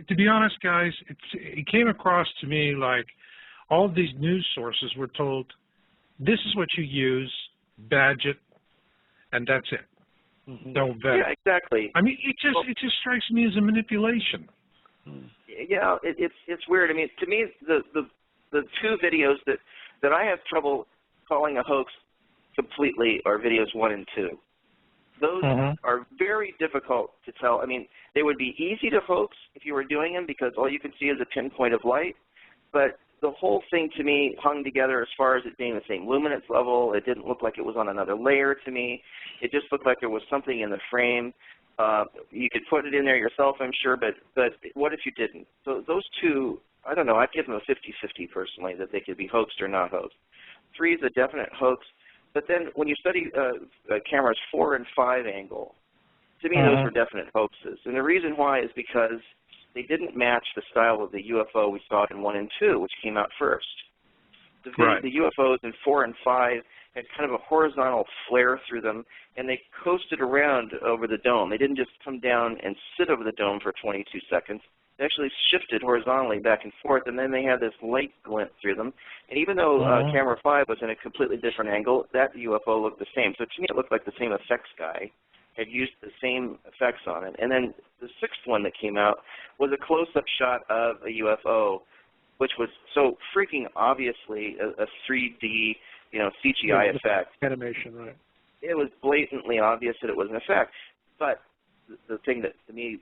to be honest, guys, it came across to me like all of these news sources were told, this is what you use, badge it, and that's it. Don't vet it. Yeah, exactly. I mean, it just strikes me as a manipulation. Yeah, it's weird. I mean, to me, the 2 videos that I have trouble calling a hoax completely are videos 1 and 2. Those are very difficult to tell. I mean, they would be easy to hoax if you were doing them because all you can see is a pinpoint of light. But the whole thing to me hung together as far as it being the same luminance level. It didn't look like it was on another layer to me. It just looked like there was something in the frame. You could put it in there yourself, I'm sure, but what if you didn't? So those 2, I don't know, I'd give them a 50-50 personally, that they could be hoaxed or not hoaxed. 3 is a definite hoax. But then when you study cameras 4 and 5 angle, to me those were definite hoaxes. And the reason why is because they didn't match the style of the UFO we saw in 1 and 2, which came out first. The UFOs in 4 and 5 had kind of a horizontal flare through them, and they coasted around over the dome. They didn't just come down and sit over the dome for 22 seconds. They actually shifted horizontally back and forth, and then they had this light glint through them. And even though camera 5 was in a completely different angle, that UFO looked the same. So to me, it looked like the same effects guy had used the same effects on it. And then the 6th one that came out was a close-up shot of a UFO, which was so freaking obviously a 3D, CGI effect. Animation, right. It was blatantly obvious that it was an effect. But the thing that, to me,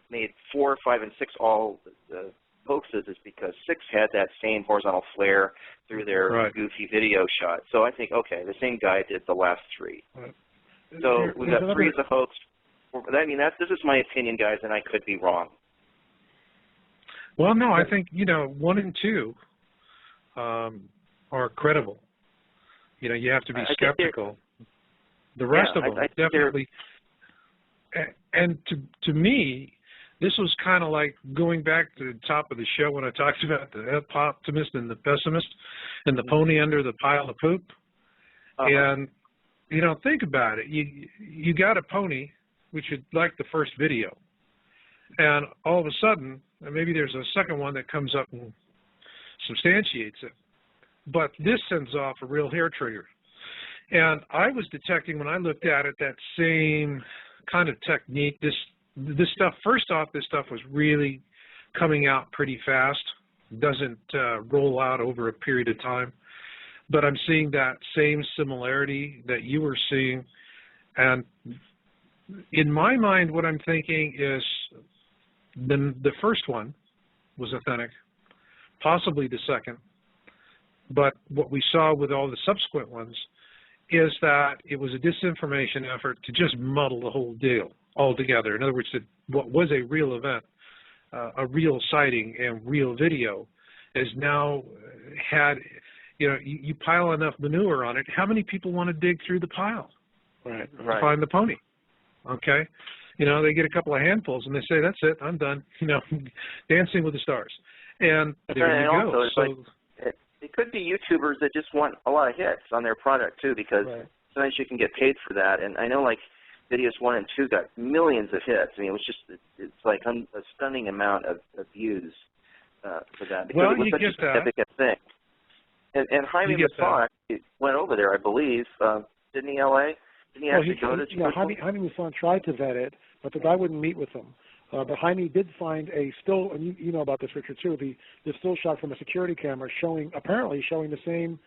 made 4, 5, and 6 all the hoaxes is because 6 had that same horizontal flare through their goofy video shot. So I think, okay, the same guy did the last 3. Right. So we've got 3 as a hoax. I mean, this is my opinion, guys, and I could be wrong. Well, no, I think, 1 and 2 are credible. You have to be skeptical. The rest of them definitely. And to me, this was kind of like going back to the top of the show when I talked about the optimist and the pessimist and the pony under the pile of poop. And, think about it. You got a pony, which is like the first video. And all of a sudden, maybe there's a second one that comes up and substantiates it. But this sends off a real hair trigger. And I was detecting when I looked at it that same kind of technique. This stuff, first off, this stuff was really coming out pretty fast. It doesn't roll out over a period of time. But I'm seeing that same similarity that you were seeing. And in my mind, what I'm thinking is the first one was authentic, possibly the second. But what we saw with all the subsequent ones is that it was a disinformation effort to just muddle the whole deal altogether. In other words, what was a real event, a real sighting and real video, is now had, you pile enough manure on it. How many people want to dig through the pile to find the pony? Okay? They get a couple of handfuls and they say, that's it, I'm done. Dancing with the stars. And there you go. Also, it could be YouTubers that just want a lot of hits on their product too, because sometimes you can get paid for that. And I know like videos 1 and 2 got millions of hits. I mean, it's like a stunning amount of views for that, because it was such a significant thing. And Jaime Maussan went over there, I believe, didn't he, LA? Didn't he actually go to Jaime Maussan tried to vet it, but the guy wouldn't meet with him. But Jaime did find a still, and you know about this, Richard, too, the still shot from a security camera apparently showing the same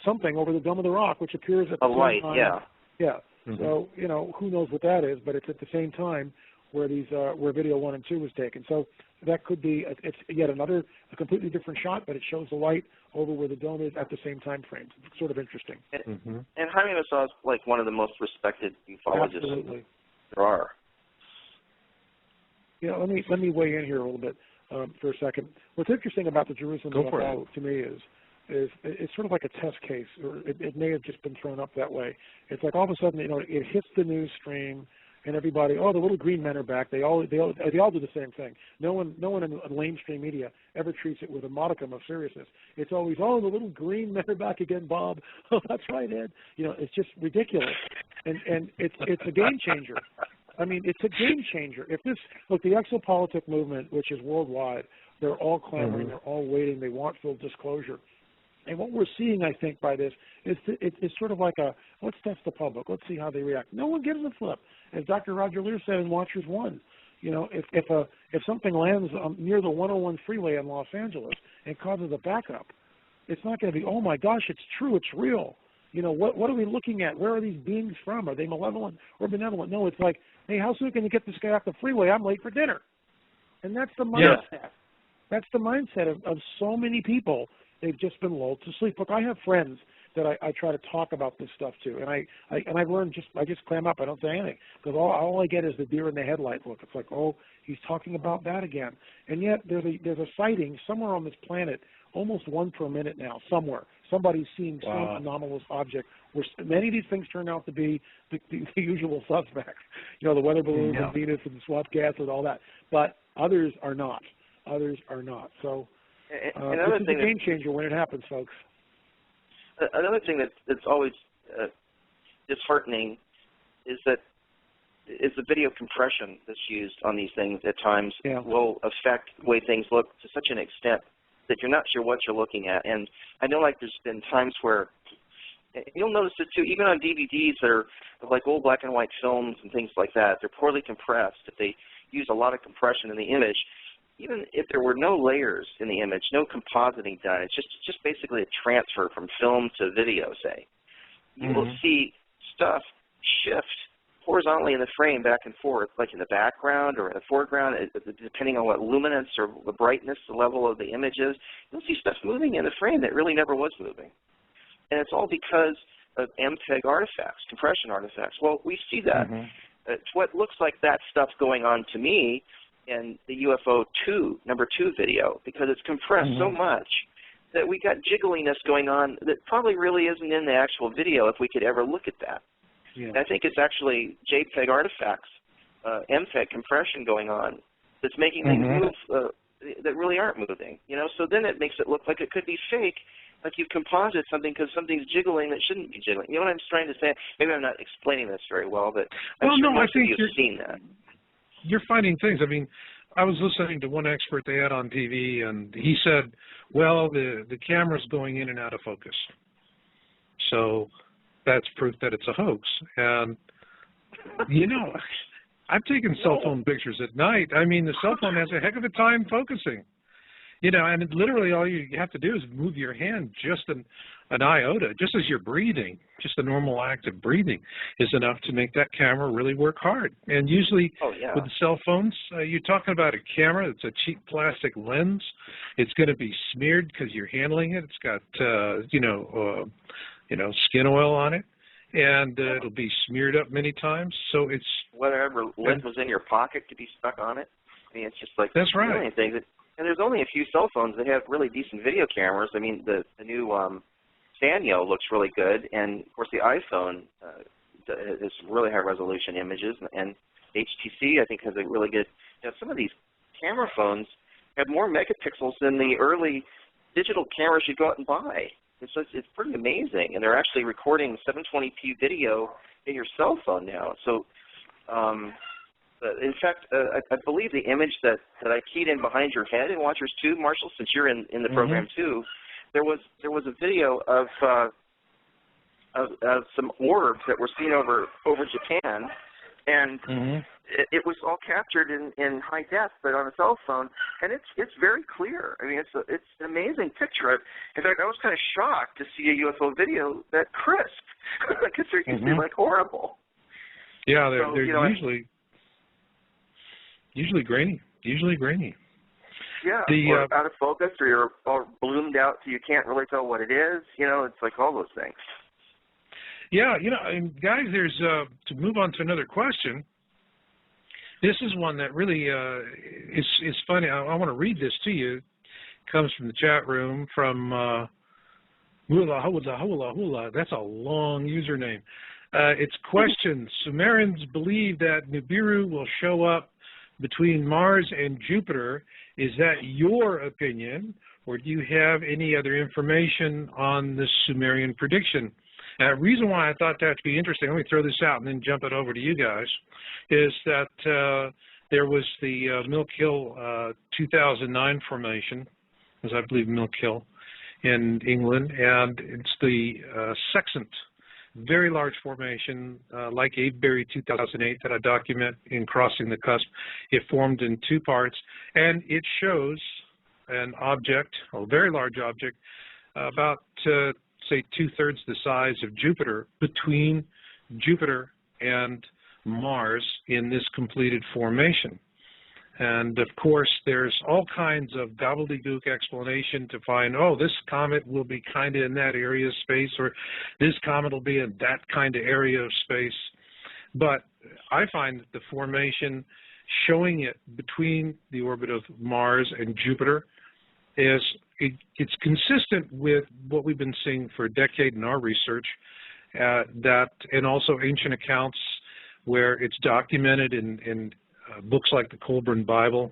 something over the Dome of the Rock, which appears at the same time. Yeah. So, who knows what that is, but it's at the same time where where video 1 and 2 was taken. So that could be, it's yet a completely different shot, but it shows the light over where the dome is at the same time frame. It's sort of interesting. And Jaime Maussan is like one of the most respected ufologists there are. Let me weigh in here a little bit for a second. What's interesting about the Jerusalem UFO to me is it's sort of like a test case, or it may have just been thrown up that way. It's like all of a sudden, it hits the news stream, and everybody, the little green men are back. They all do the same thing. No one in mainstream media ever treats it with a modicum of seriousness. It's always, the little green men are back again, Bob. Oh, that's right, Ed. It's just ridiculous, and it's a game changer. I mean, it's a game changer. Look, the exopolitic movement, which is worldwide, they're all clamoring, they're all waiting, they want full disclosure. And what we're seeing, I think, by this is it's sort of like let's test the public, let's see how they react. No one gives a flip. As Dr. Roger Lear said in Watchers 1, if something lands near the 101 freeway in Los Angeles and causes a backup, it's not going to be, oh my gosh, it's true, it's real. What are we looking at? Where are these beings from? Are they malevolent or benevolent? No, it's like, hey, how soon can you get this guy off the freeway? I'm late for dinner. And that's the mindset. That's the mindset of so many people they've just been lulled to sleep. Look, I have friends that I try to talk about this stuff to, and I've learned I just clam up. I don't say anything because all I get is the deer in the headlight look. It's like, oh, he's talking about that again. And yet there's a sighting somewhere on this planet, almost one per minute now, somewhere. Somebody's seeing some anomalous object where many of these things turn out to be the usual suspects. You know, the weather balloons and Venus and the swamp gas and all that. But others are not. Others are not. So this is a game changer when it happens, folks. Another thing that's always disheartening is that the video compression that's used on these things at times will affect the way things look to such an extent that you're not sure what you're looking at. And I know, like, there's been times where you'll notice it too, even on DVDs that are like old black and white films and things like that. They're poorly compressed. If they use a lot of compression in the image, even if there were no layers in the image, no compositing done, it's just basically a transfer from film to video, say, you will see stuff shift horizontally in the frame back and forth, like in the background or in the foreground, depending on what luminance or the brightness, the level of the image is. You'll see stuff moving in the frame that really never was moving. And it's all because of MPEG artifacts, compression artifacts. Well, we see that. It's what looks like that stuff going on to me in the UFO number 2 video, because it's compressed so much that we got jiggliness going on that probably really isn't in the actual video if we could ever look at that. I think it's actually JPEG artifacts, MPEG compression going on that's making things move that really aren't moving. You know, so then it makes it look like it could be fake, like you composite something because something's jiggling that shouldn't be jiggling. You know what I'm trying to say? Maybe I'm not explaining this very well, but I'm sure most of you have seen that. You're finding things. I mean, I was listening to one expert they had on TV, and he said, well, the camera's going in and out of focus. So that's proof that it's a hoax. And, you know, I've taken cell phone pictures at night. I mean, the cell phone has a heck of a time focusing. You know, and literally all you have to do is move your hand just an iota, just as you're breathing. Just the normal act of breathing is enough to make that camera really work hard. And usually with the cell phones, you're talking about a camera that's a cheap plastic lens. It's going to be smeared because you're handling it. It's got, skin oil on it. And it'll be smeared up many times. So it's whatever lens was in your pocket to be stuck on it. I mean, it's just like that's right. Million things. And there's only a few cell phones that have really decent video cameras. I mean, the new Sanyo looks really good, and of course the iPhone is really high resolution images, and HTC I think has a really good. You know, some of these camera phones have more megapixels than the early digital cameras you go out and buy. It's pretty amazing, and they're actually recording 720p video in your cell phone now. So. In fact, I believe the image that I keyed in behind your head in Watchers 2, Marshall, since you're in the program too, there was a video of some orbs that were seen over Japan, and it was all captured in high def, but on a cell phone, and it's very clear. I mean, it's an amazing picture. In fact, I was kind of shocked to see a UFO video that crisp, because they're usually like horrible. Yeah, they're usually grainy. Yeah, or out of focus, or you're all bloomed out so you can't really tell what it is. You know, it's like all those things. Yeah, you know, and guys, there's to move on to another question. This is one that really is funny. I want to read this to you. It comes from the chat room from Hula Hula. That's a long username. It's questions. Sumerians believe that Nibiru will show up between Mars and Jupiter. Is that your opinion, or do you have any other information on this Sumerian prediction? The reason why I thought that to be interesting, let me throw this out and then jump it over to you guys, is that there was the Milk Hill 2009 formation, as I believe Milk Hill in England, and it's the sextant, very large formation, like Avebury 2008 that I document in Crossing the Cusp. It formed in 2 parts, and it shows an object, a very large object, about, say, 2/3 the size of Jupiter, between Jupiter and Mars in this completed formation. And, of course, there's all kinds of gobbledygook explanation to find, oh, this comet will be kind of in that area of space, or this comet will be in that kind of area of space. But I find that the formation showing it between the orbit of Mars and Jupiter it's consistent with what we've been seeing for a decade in our research, and also ancient accounts where it's documented in books like the Colburn Bible.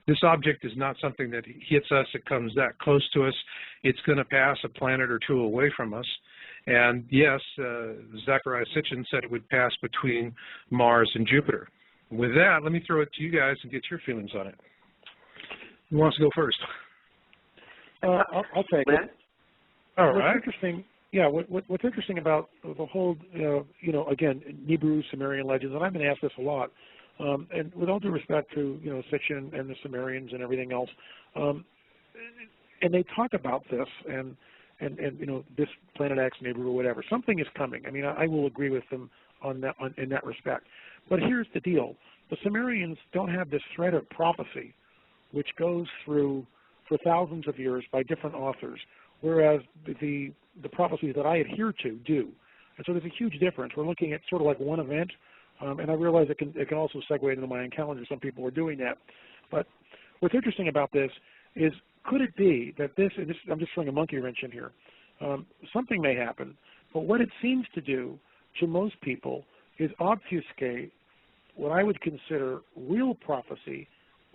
This object is not something that hits us, it comes that close to us. It's going to pass a planet or two away from us. And yes, Zecharia Sitchin said it would pass between Mars and Jupiter. With that, let me throw it to you guys and get your feelings on it. Who wants to go first? I'll take it. All right. What's interesting, what's interesting about the whole, again, Nibiru Sumerian legends, and I've been asked this a lot, and with all due respect to, Sitchin and the Sumerians and everything else, and they talk about this and this Planet X, Nibiru, whatever. Something is coming. I mean, I will agree with them on that in that respect. But here's the deal: the Sumerians don't have this thread of prophecy, which goes through for thousands of years by different authors, whereas the prophecies that I adhere to do. And so there's a huge difference. We're looking at sort of like one event, and I realize it can also segue into my own calendar. Some people are doing that. But what's interesting about this is, could it be that I'm just throwing a monkey wrench in here, something may happen, but what it seems to do to most people is obfuscate what I would consider real prophecy,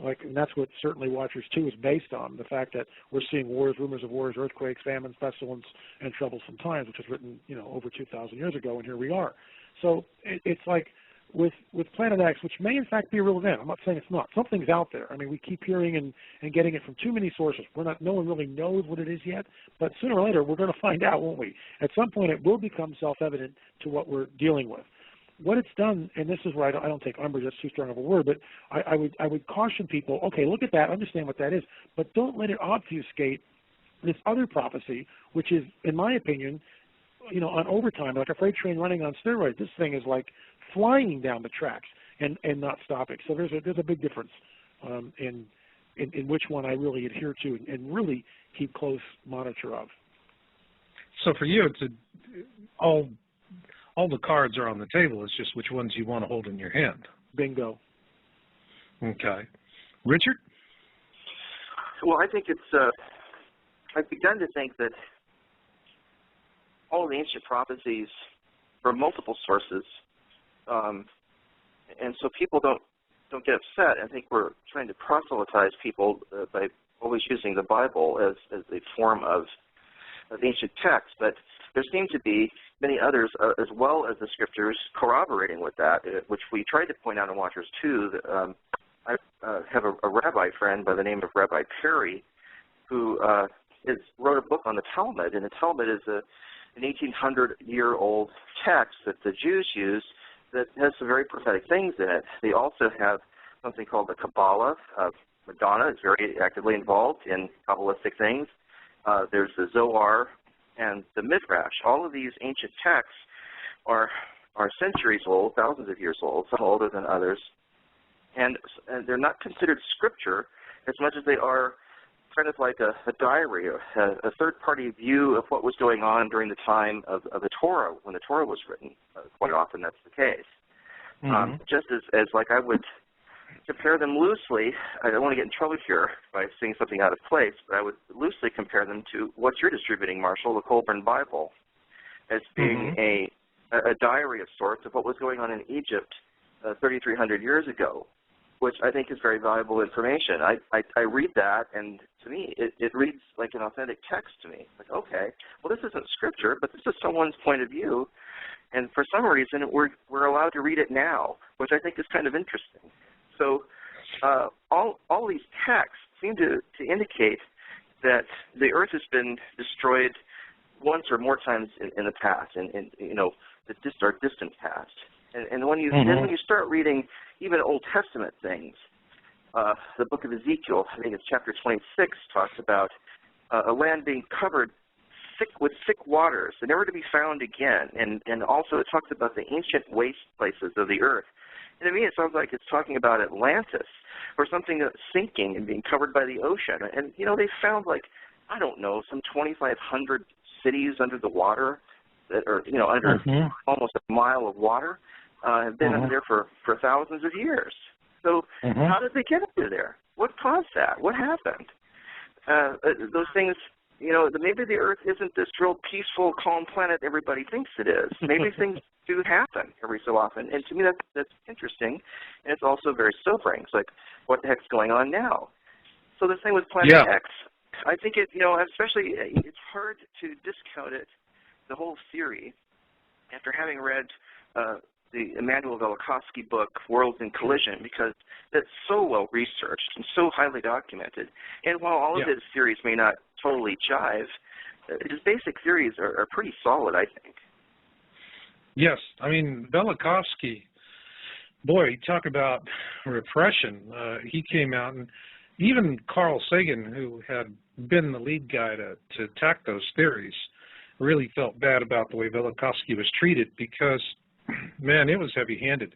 and that's what certainly Watchers 2 is based on, the fact that we're seeing wars, rumors of wars, earthquakes, famines, pestilence, and troublesome times, which was written, over 2,000 years ago, and here we are. So it's like with Planet X, which may in fact be a real event. I'm not saying it's not. Something's out there. I mean, we keep hearing and getting it from too many sources. No one really knows what it is yet, but sooner or later we're going to find out, won't we? At some point it will become self-evident to what we're dealing with. What it's done, and this is where I don't take umbrage, that's too strong of a word, but I would caution people, okay, look at that, understand what that is, but don't let it obfuscate this other prophecy, which is, in my opinion, on overtime, like a freight train running on steroids. This thing is like flying down the tracks and not stopping. So there's a big difference in which one I really adhere to and really keep close monitor of. So for you, it's all the cards are on the table. It's just which ones you want to hold in your hand. Bingo. Okay. Richard? Well, I think I've begun to think that all of the ancient prophecies from multiple sources, and so people don't get upset. I think we're trying to proselytize people by always using the Bible as a form of ancient text, but there seem to be many others as well as the scriptures corroborating with that, which we tried to point out in Watchers 2. I have a rabbi friend by the name of Rabbi Perry who wrote a book on the Talmud, and the Talmud is an 1,800-year-old text that the Jews use that has some very prophetic things in it. They also have something called the Kabbalah. Madonna is very actively involved in Kabbalistic things. There's the Zohar and the Midrash. All of these ancient texts are centuries old, thousands of years old, some older than others, and they're not considered scripture as much as they are kind of like a diary, a third-party view of what was going on during the time of the Torah, when the Torah was written. Quite often that's the case. Mm-hmm. Just as like I would compare them loosely, I don't want to get in trouble here by saying something out of place, but I would loosely compare them to what you're distributing, Marshall, the Colburn Bible, as being a diary of sorts of what was going on in Egypt 3,300 years ago, which I think is very valuable information. I read that, and to me, it reads like an authentic text to me. Like, okay, well, this isn't scripture, but this is someone's point of view, and for some reason, we're allowed to read it now, which I think is kind of interesting. So all these texts seem to indicate that the Earth has been destroyed once or more times in the past, in the distant past. And when you then when you start reading even Old Testament things, the book of Ezekiel, I think it's chapter 26, talks about a land being covered with thick waters, and never to be found again. And also it talks about the ancient waste places of the earth. And to me, it sounds like it's talking about Atlantis or something that's sinking and being covered by the ocean. And, you know, they found, like, I don't know, some 2,500 cities under the water that are, you know, under almost a mile of water, have been under there for thousands of years. So how did they get under there? What caused that? What happened? Those things, you know, maybe the Earth isn't this real peaceful, calm planet everybody thinks it is. Maybe things do happen every so often. And to me, that's interesting. And it's also very sobering. It's like, what the heck's going on now? So the thing with Planet X, I think it, you know, especially it's hard to discount it, the whole theory, after having read the Immanuel Velikovsky book, Worlds in Collision, because it's so well researched and so highly documented. And while all of his theories may not totally jive, his basic theories are pretty solid, I think. Yes. I mean, Velikovsky, boy, talk about repression. He came out, and even Carl Sagan, who had been the lead guy to attack those theories, really felt bad about the way Velikovsky was treated because, man, it was heavy-handed.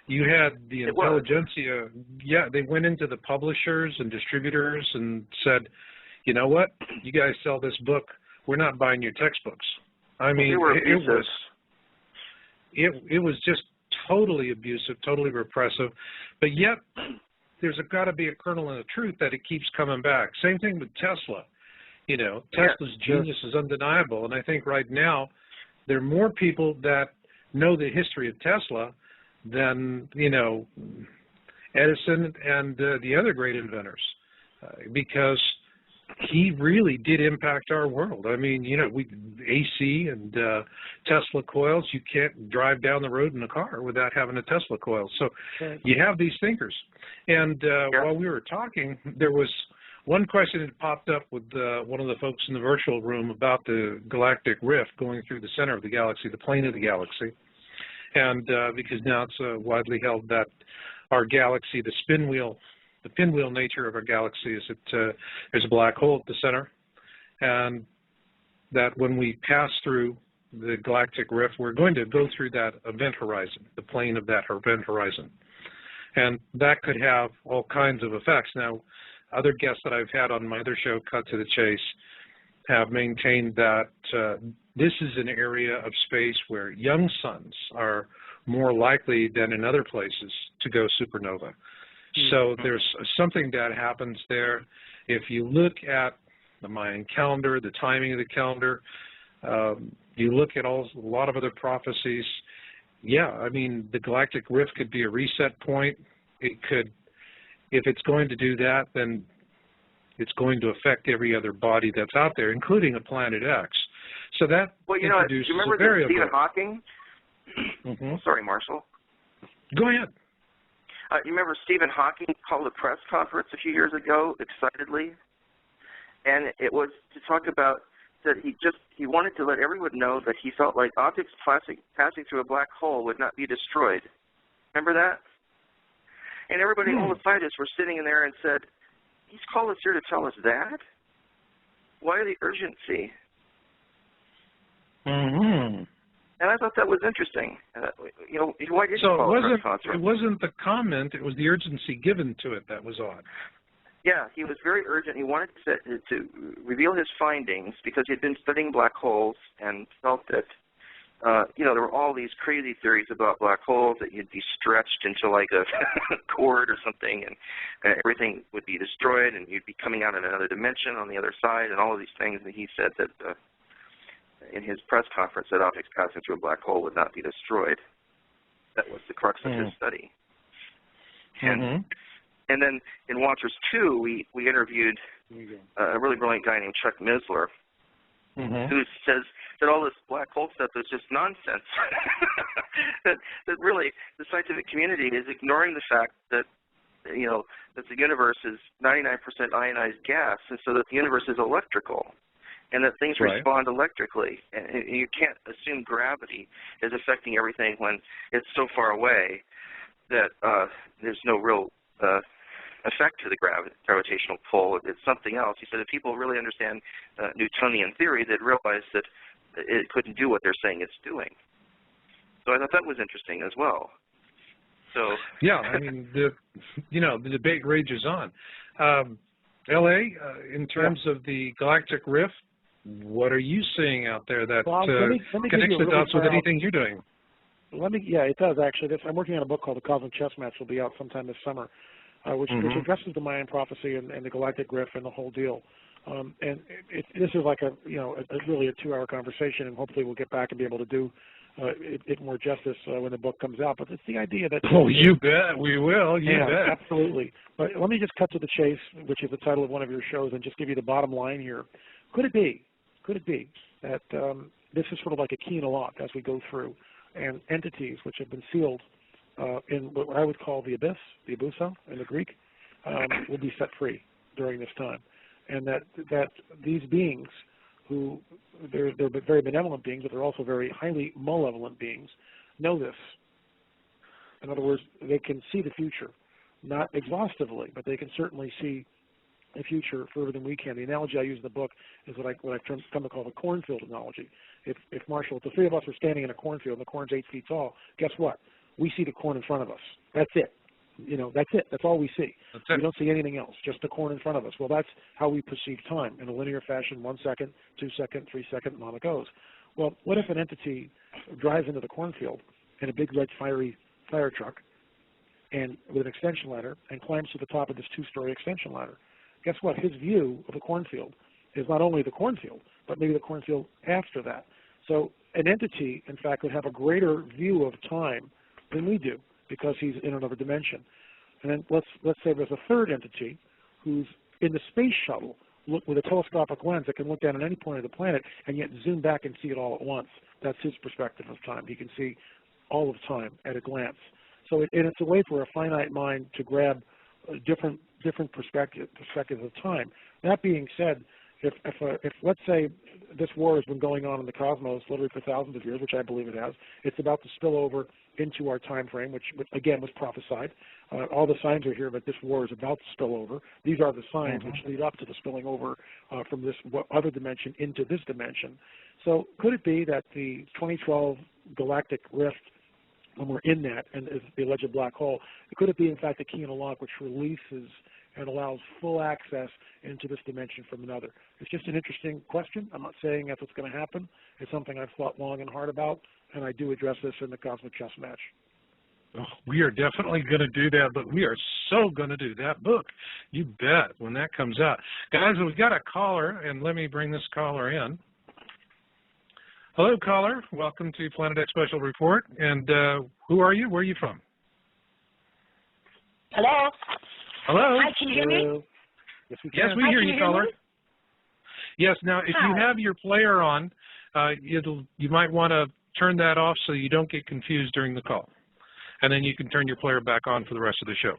You had the intelligentsia, they went into the publishers and distributors and said, you know what, you guys sell this book, we're not buying your textbooks. I mean, it was just totally abusive, totally repressive, but yet there's got to be a kernel of truth that it keeps coming back. Same thing with Tesla. You know, Tesla's genius is undeniable, and I think right now there are more people that know the history of Tesla than, you know, Edison and the other great inventors, because he really did impact our world. I mean, you know, AC and Tesla coils, you can't drive down the road in a car without having a Tesla coil. So you have these thinkers. And while we were talking, there was one question that popped up with one of the folks in the virtual room about the galactic rift going through the center of the galaxy, the plane of the galaxy. And because now it's widely held that our galaxy, the pinwheel nature of our galaxy is that there's a black hole at the center, and that when we pass through the galactic rift, we're going to go through that event horizon, the plane of that event horizon. And that could have all kinds of effects. Now, other guests that I've had on my other show, Cut to the Chase, have maintained that this is an area of space where young suns are more likely than in other places to go supernova. So there's something that happens there. If you look at the Mayan calendar, the timing of the calendar, you look at a lot of other prophecies, I mean, the galactic rift could be a reset point. It could, if it's going to do that, then it's going to affect every other body that's out there, including a Planet X. So that introduces do you remember a variable. Stephen Hawking? Sorry, Marshall. Go ahead. You remember Stephen Hawking called a press conference a few years ago, excitedly, and it was to talk about that he wanted to let everyone know that he felt like objects passing through a black hole would not be destroyed. Remember that? And everybody, all the scientists were sitting in there and said, he's called us here to tell us that? Why the urgency? And I thought that was interesting. You know, why did you call a press conference? It wasn't the comment, it was the urgency given to it that was odd. Yeah, he was very urgent. He wanted to reveal his findings because he had been studying black holes and felt that, you know, there were all these crazy theories about black holes, that you'd be stretched into like a cord or something, and everything would be destroyed, and you'd be coming out in another dimension on the other side, and all of these things. And he said that in his press conference that objects passing through a black hole would not be destroyed. That was the crux of his study. And then in Watchers 2, we interviewed a really brilliant guy named Chuck Misler, who says that all this black hole stuff is just nonsense. that really the scientific community is ignoring the fact that, you know, that the universe is 99% ionized gas, and so that the universe is electrical, and that things respond electrically. And you can't assume gravity is affecting everything when it's so far away that there's no real effect to the gravitational pull. It's something else. He said if people really understand Newtonian theory, they'd realize that it couldn't do what they're saying it's doing. So I thought that was interesting as well. So yeah, I mean, the debate rages on. L.A., in terms of the galactic rift, what are you seeing out there that let me connects the dots with anything you're doing? Yeah, it does actually. I'm working on a book called The Cosmic Chess Match. Will be out sometime this summer, which addresses the Mayan prophecy and the galactic rift and the whole deal. And this is like really a 2-hour conversation, and hopefully we'll get back and be able to do it more justice when the book comes out. But it's the idea that you bet we will. You bet. Absolutely. But let me just cut to the chase, which is the title of one of your shows, and just give you the bottom line here. Could it be that this is sort of like a key in a lock as we go through, and entities which have been sealed in what I would call the abyss, the abusa in the Greek, will be set free during this time, and that these beings, who they're very benevolent beings, but they're also very highly malevolent beings, know this. In other words, they can see the future, not exhaustively, but they can certainly see the future further than we can. The analogy I use in the book is what I've come to call the cornfield analogy. If Marshall, if the three of us are standing in a cornfield and the corn's 8 feet tall, guess what? We see the corn in front of us. That's it. That's it. That's all we see. We don't see anything else, just the corn in front of us. Well, that's how we perceive time in a linear fashion, 1 second, 2 second, 3 second, and on it goes. Well, what if an entity drives into the cornfield in a big red fiery fire truck and with an extension ladder and climbs to the top of this 2-story extension ladder? Guess what? His view of the cornfield is not only the cornfield, but maybe the cornfield after that. So an entity, in fact, would have a greater view of time than we do, because he's in another dimension. And then let's say there's a third entity who's in the space shuttle with a telescopic lens that can look down at any point of the planet and yet zoom back and see it all at once. That's his perspective of time. He can see all of time at a glance. So it's a way for a finite mind to grab different perspectives of time. That being said, if let's say this war has been going on in the cosmos literally for thousands of years, which I believe it has, it's about to spill over into our time frame, which again was prophesied. All the signs are here, but this war is about to spill over. These are the signs which lead up to the spilling over from this other dimension into this dimension. So could it be that the 2012 galactic rift, when we're in that, and is the alleged black hole, could it be in fact a key in a lock which releases and allows full access into this dimension from another? It's just an interesting question. I'm not saying that's what's going to happen. It's something I've thought long and hard about, and I do address this in the Cosmic Chess Match. Oh, we are definitely going to do that, but we are so going to do that book. You bet, when that comes out. Guys, we've got a caller, and let me bring this caller in. Hello, caller. Welcome to Planet X Special Report. And who are you? Where are you from? Hello. Hello. Hi, can you hear me? Yes, we can. Yes, we hear you, caller. Yes, now, if you Hi. have your player on, you might want to turn that off so you don't get confused during the call. And then you can turn your player back on for the rest of the show.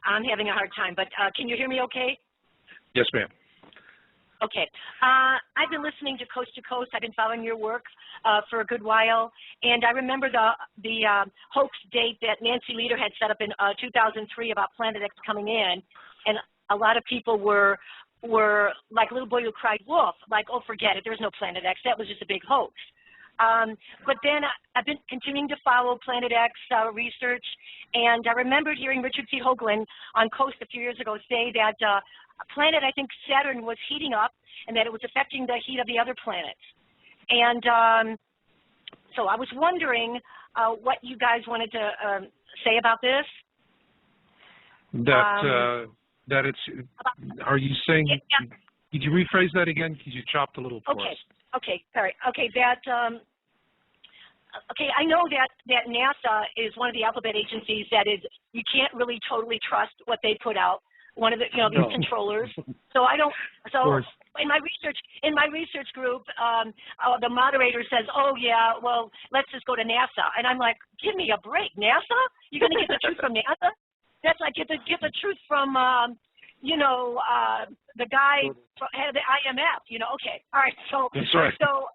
I'm having a hard time, but can you hear me okay? Yes, ma'am. Okay. I've been listening to Coast. I've been following your work for a good while, and I remember the hoax date that Nancy Leader had set up in 2003 about Planet X coming in, and a lot of people were like a little boy who cried wolf, like, oh, forget it, there's no Planet X, that was just a big hoax. But then I've been continuing to follow Planet X research, and I remembered hearing Richard C. Hoagland on Coast a few years ago say that planet, I think Saturn, was heating up and that it was affecting the heat of the other planets. And so I was wondering what you guys wanted to say about this. That it's, are you saying, yeah. Could you rephrase that again? Because you chopped a little for us. Okay, sorry. Okay, okay, I know that NASA is one of the alphabet agencies that is, you can't really totally trust what they put out. One of the, these controllers. So I don't. So in my research group, the moderator says, "Oh yeah, well, let's just go to NASA." And I'm like, "Give me a break, NASA? You're going to get the truth from NASA? That's like get the truth from, the guy head of the IMF. Okay, all right. So that's right. So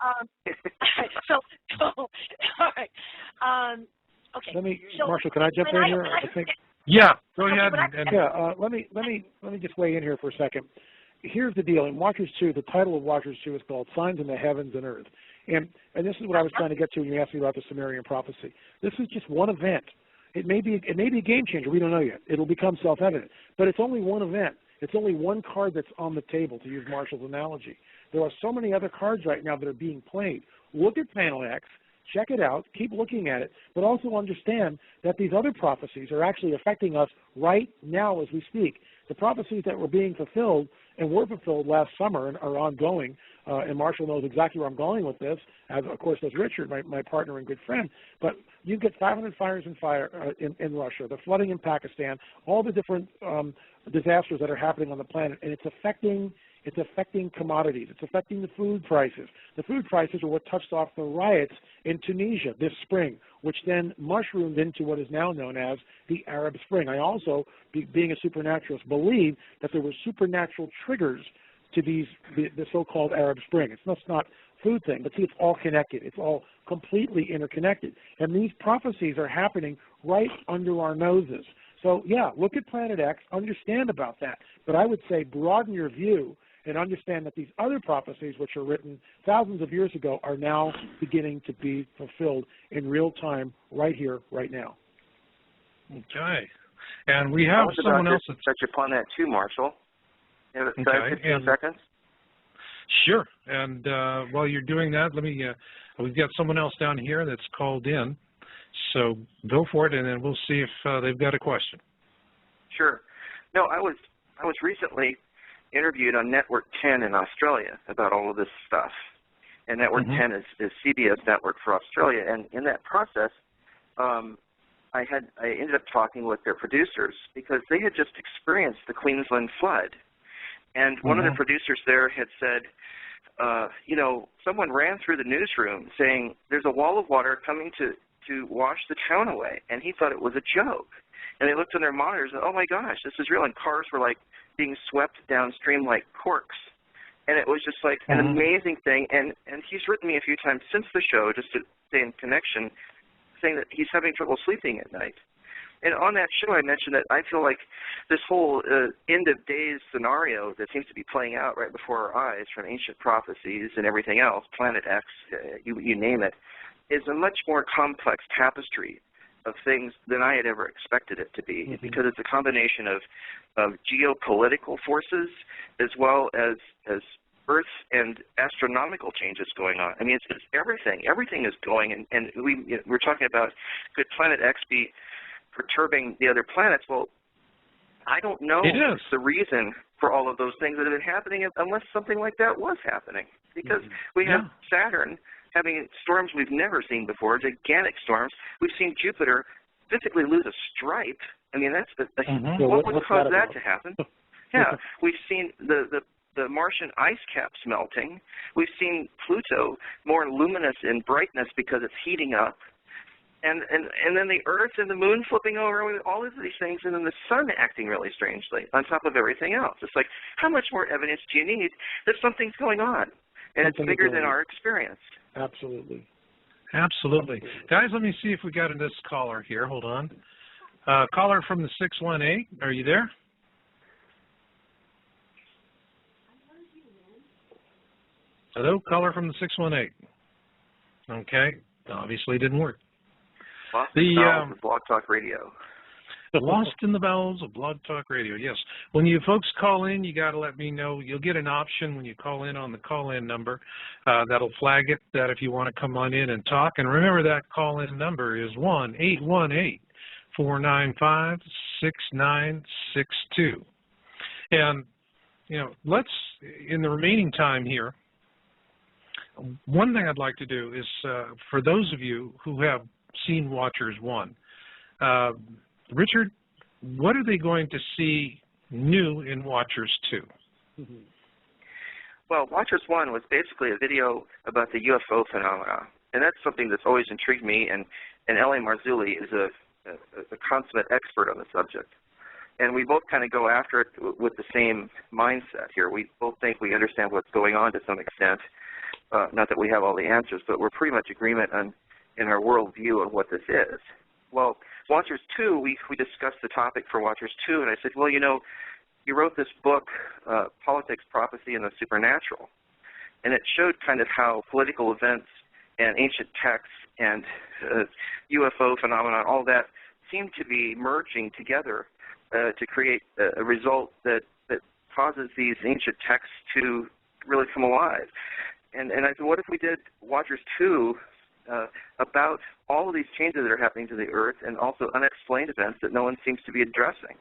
all right. Okay. Marshall, can I jump in here? I think. Yeah, go ahead. Let me just weigh in here for a second. Here's the deal. In Watchers 2, the title of Watchers 2 is called Signs in the Heavens and Earth. And this is what I was trying to get to when you asked me about the Sumerian prophecy. This is just one event It may be a game changer. We don't know yet. It'll become self-evident. But it's only one event. It's only one card that's on the table, to use Marshall's analogy. There are so many other cards right now that are being played. Look at Panel X, check it out, keep looking at it, but also understand that these other prophecies are actually affecting us right now as we speak. The prophecies that were being fulfilled and were fulfilled last summer and are ongoing, and Marshall knows exactly where I'm going with this, as of course does Richard, my partner and good friend, but you get 500 fires in Russia, the flooding in Pakistan, all the different disasters that are happening on the planet, and it's affecting commodities. It's affecting the food prices. The food prices are what touched off the riots in Tunisia this spring, which then mushroomed into what is now known as the Arab Spring. I also, being a supernaturalist, believe that there were supernatural triggers to the so-called Arab Spring. It's not a food thing, but see, it's all connected. It's all completely interconnected. And these prophecies are happening right under our noses. So, yeah, look at Planet X, understand about that. But I would say broaden your view and understand that these other prophecies, which are written thousands of years ago, are now beginning to be fulfilled in real time, right here, right now. Okay. And we have someone else that's... touch upon that too, Marshall. Okay. 15 seconds? Sure. And while you're doing that, let me, we've got someone else down here that's called in. So go for it, and then we'll see if they've got a question. Sure. No, I was recently interviewed on Network 10 in Australia about all of this stuff. And Network 10 is CBS Network for Australia. And in that process, I ended up talking with their producers because they had just experienced the Queensland flood. And one of the producers there had said, you know, someone ran through the newsroom saying there's a wall of water coming to wash the town away. And he thought it was a joke. And they looked on their monitors and, oh, my gosh, this is real. And cars were, like, being swept downstream like corks. And it was just, like, an amazing thing. And he's written me a few times since the show, just to stay in connection, saying that he's having trouble sleeping at night. And on that show, I mentioned that I feel like this whole end of days scenario that seems to be playing out right before our eyes from ancient prophecies and everything else, Planet X, you name it, is a much more complex tapestry of things than I had ever expected it to be, because it's a combination of geopolitical forces as well as Earth and astronomical changes going on. I mean, it's everything. Everything is going, and we're talking about could Planet X be perturbing the other planets? Well, I don't know the reason for all of those things that have been happening unless something like that was happening, because we have Saturn having storms we've never seen before, gigantic storms. We've seen Jupiter physically lose a stripe. I mean, that's what would cause that to happen? Yeah, we've seen the Martian ice caps melting. We've seen Pluto more luminous in brightness because it's heating up. And then the Earth and the Moon flipping over, all of these things, and then the Sun acting really strangely on top of everything else. It's like, how much more evidence do you need that something's going on? And it's bigger than our experience. Absolutely. Absolutely. Guys, let me see if we got this caller here. Hold on. Caller from the 618, are you there? Hello, caller from the 618. Okay, obviously didn't work. Lost in the bowels of Blog Talk Radio. Lost in the bowels of Blog Talk Radio, yes. When you folks call in, you got to let me know. You'll get an option when you call in on the call-in number. That'll flag it that if you want to come on in and talk. And remember, that call-in number is 1-818-495-6962. And, you know, let's, in the remaining time here, one thing I'd like to do is, for those of you who have seen Watchers 1, Richard, what are they going to see new in Watchers 2? Well, Watchers 1 was basically a video about the UFO phenomena, and that's something that's always intrigued me, and L.A. Marzulli is a consummate expert on the subject. And we both kind of go after it with the same mindset here. We both think we understand what's going on to some extent. Not that we have all the answers, but we're pretty much agreement in our worldview of what this is. Well, Watchers 2, we discussed the topic for Watchers 2, and I said, well, you know, you wrote this book, Politics, Prophecy, and the Supernatural, and it showed kind of how political events and ancient texts and UFO phenomenon, all that seem to be merging together to create a result that causes these ancient texts to really come alive. And I said, what if we did Watchers 2 about all of these changes that are happening to the Earth and also unexplained events that no one seems to be addressing?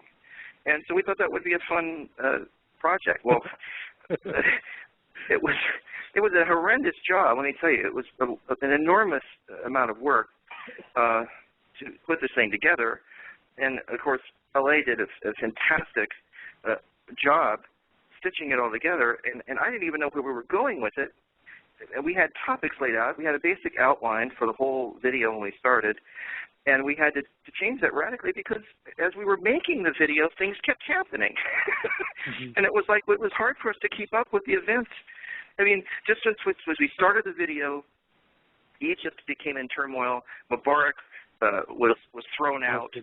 And so we thought that would be a fun project. Well, it was a horrendous job. Let me tell you, it was an enormous amount of work to put this thing together. And of course, LA did a fantastic job stitching it all together. And I didn't even know where we were going with it. And we had topics laid out. We had a basic outline for the whole video when we started. And we had to change that radically because as we were making the video, things kept happening. And it was hard for us to keep up with the events. I mean, just since we started the video, Egypt became in turmoil. Mubarak was thrown out.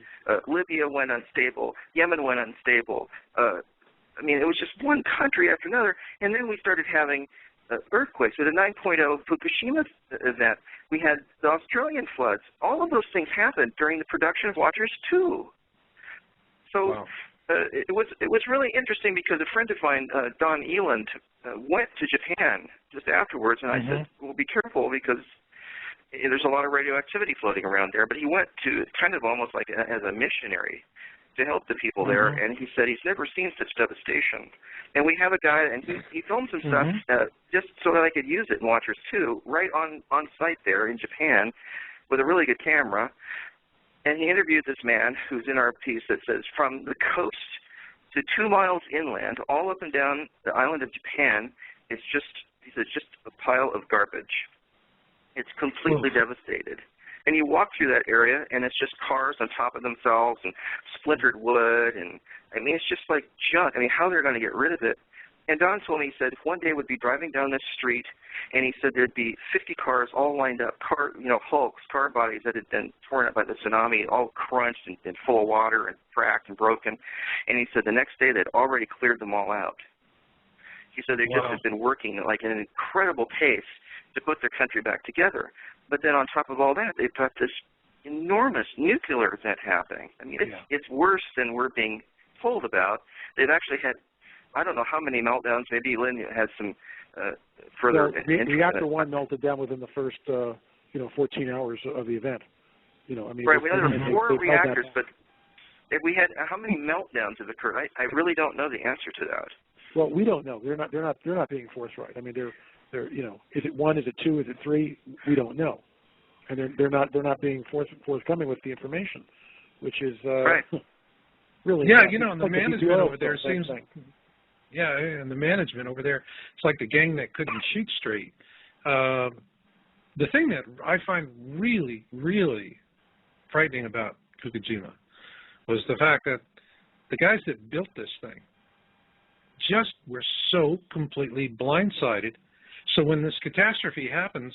Libya went unstable. Yemen went unstable. I mean, it was just one country after another. And then we started having earthquakes. With a 9.0 Fukushima event, we had the Australian floods. All of those things happened during the production of Watchers 2. So wow. It was really interesting because a friend of mine, Don Eland, went to Japan just afterwards, and I said, well, be careful because there's a lot of radioactivity floating around there. But he went to kind of almost like as a missionary to help the people there, and he said he's never seen such devastation. And we have a guy, and he filmed some stuff just so that I could use it in Watchers 2, right on site there in Japan with a really good camera. And he interviewed this man who's in our piece that says, from the coast to 2 miles inland, all up and down the island of Japan, it's just, he says, just a pile of garbage. It's completely devastated. And you walk through that area, and it's just cars on top of themselves and splintered wood. And, I mean, it's just like junk. I mean, how they're going to get rid of it. And Don told me, he said, one day we'd be driving down this street, and he said there'd be 50 cars all lined up, hulks, car bodies that had been torn up by the tsunami, all crunched and full of water and cracked and broken. And he said the next day they'd already cleared them all out. He said they just had been working like at an incredible pace to put their country back together. But then on top of all that, they've got this enormous nuclear event happening. I mean, it's worse than we're being told about. They've actually had, I don't know how many meltdowns. Maybe Lynn has some further. Reactor 1 melted down within the first, 14 hours of the event. I mean, right. We know there were 4 reactors, but if we had how many meltdowns have occurred? I really don't know the answer to that. Well, we don't know. They're not being forthright. I mean, they're is it 1? Is it 2? Is it 3? We don't know, and they're not being forthcoming with the information, which is really and the management over there seems. Yeah, and the management over there, it's like the gang that couldn't shoot straight. The thing that I find really, really frightening about Fukushima was the fact that the guys that built this thing just were so completely blindsided. So when this catastrophe happens,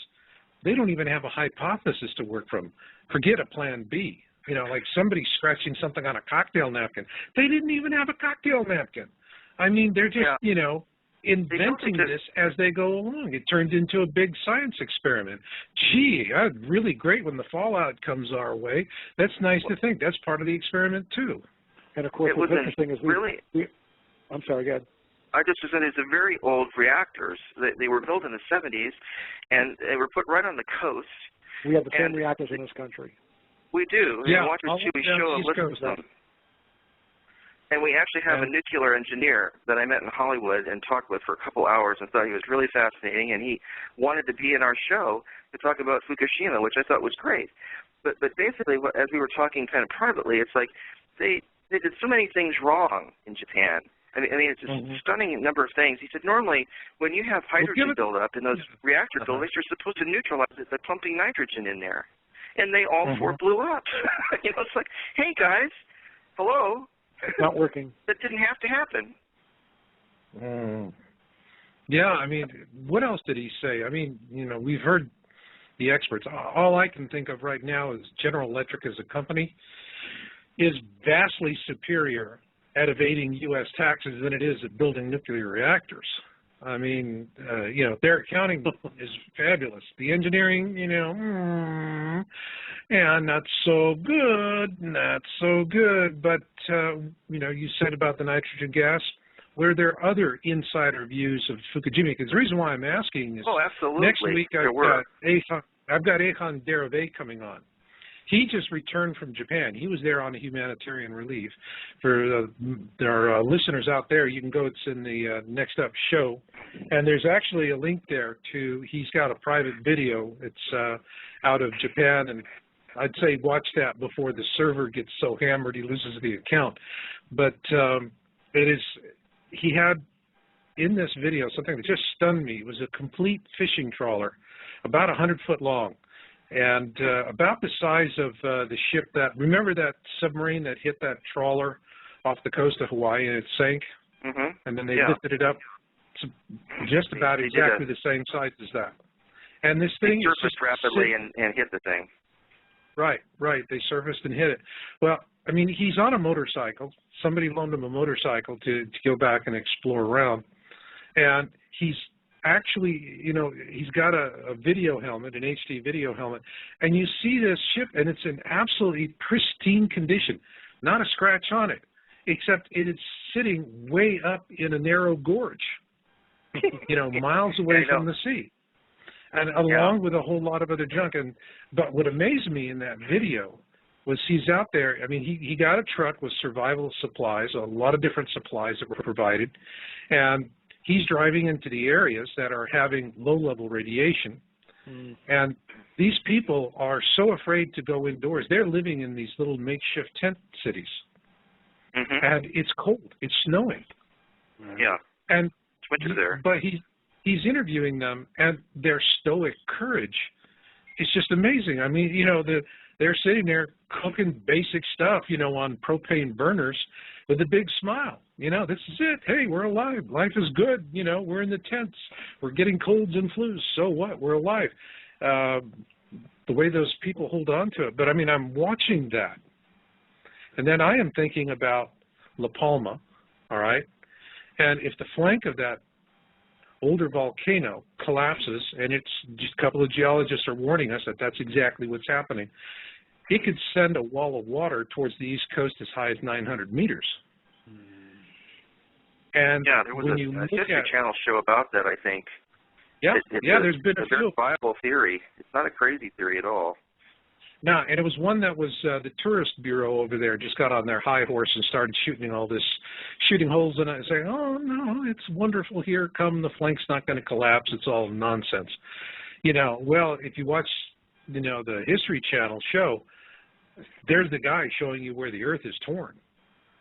they don't even have a hypothesis to work from. Forget a plan B. Like somebody scratching something on a cocktail napkin. They didn't even have a cocktail napkin. I mean, they're just, inventing this as they go along. It turned into a big science experiment. Gee, really great when the fallout comes our way. That's nice to think. That's part of the experiment, too. And, of course, what's interesting is I'm sorry, go ahead. I just said it's a very old reactors. They were built in the 70s, and they were put right on the coast. We have the same reactors in this country. We do. Yeah. In Watchers 2, we show a list of them. And we actually have a nuclear engineer that I met in Hollywood and talked with for a couple hours and thought he was really fascinating, and he wanted to be in our show to talk about Fukushima, which I thought was great. But basically, as we were talking kind of privately, it's like they did so many things wrong in Japan. I mean, it's a stunning number of things. He said, normally, when you have hydrogen buildup in those reactor buildings, you're supposed to neutralize it by pumping nitrogen in there. And they all 4 blew up. It's like, hey, guys, hello. It's not working. That didn't have to happen. Yeah, I mean, what else did he say? I mean, we've heard the experts. All I can think of right now is General Electric as a company is vastly superior at evading U.S. taxes than it is at building nuclear reactors. I mean, their accounting is fabulous. The engineering, not so good. But, you said about the nitrogen gas. Were there other insider views of Fukushima? Because the reason why I'm asking is absolutely. Next week I've got Eihan Derave coming on. He just returned from Japan. He was there on a humanitarian relief. For our listeners out there, you can go. It's in the next up show. And there's actually a link there to, he's got a private video. It's out of Japan. And I'd say watch that before the server gets so hammered he loses the account. But he had in this video something that just stunned me. It was a complete fishing trawler, about 100 foot long. And about the size of the ship remember that submarine that hit that trawler off the coast of Hawaii and it sank? Mm-hmm. And then they lifted it up. It's just about exactly the same size as that. And this thing surfaced rapidly and hit the thing. Right. They surfaced and hit it. Well, I mean, he's on a motorcycle. Somebody loaned him a motorcycle to go back and explore around. And he's actually, he's got a video helmet, an HD video helmet, and you see this ship, and it's in absolutely pristine condition, not a scratch on it, except it is sitting way up in a narrow gorge, miles away from the sea, and along with a whole lot of other junk. But what amazed me in that video was he's out there. I mean, he got a truck with survival supplies, a lot of different supplies that were provided, and he's driving into the areas that are having low-level radiation, and these people are so afraid to go indoors. They're living in these little makeshift tent cities, and it's cold. It's snowing. Yeah, and it's winter there. But he's interviewing them, and their stoic courage is just amazing. I mean, they're sitting there cooking basic stuff, on propane burners with a big smile. This is it. Hey, we're alive. Life is good. We're in the tents. We're getting colds and flus. So what? We're alive. The way those people hold on to it. But, I mean, I'm watching that. And then I am thinking about La Palma, all right? And if the flank of that older volcano collapses, and it's just a couple of geologists are warning us that that's exactly what's happening, it could send a wall of water towards the east coast as high as 900 meters. And there was a History Channel show about that, I think. There's been a very viable theory. It's not a crazy theory at all. No, and it was one that was the tourist bureau over there just got on their high horse and started shooting holes in it and saying, oh, no, it's wonderful here. Come, the flank's not going to collapse. It's all nonsense. Well, if you watch, the History Channel show, there's the guy showing you where the earth is torn.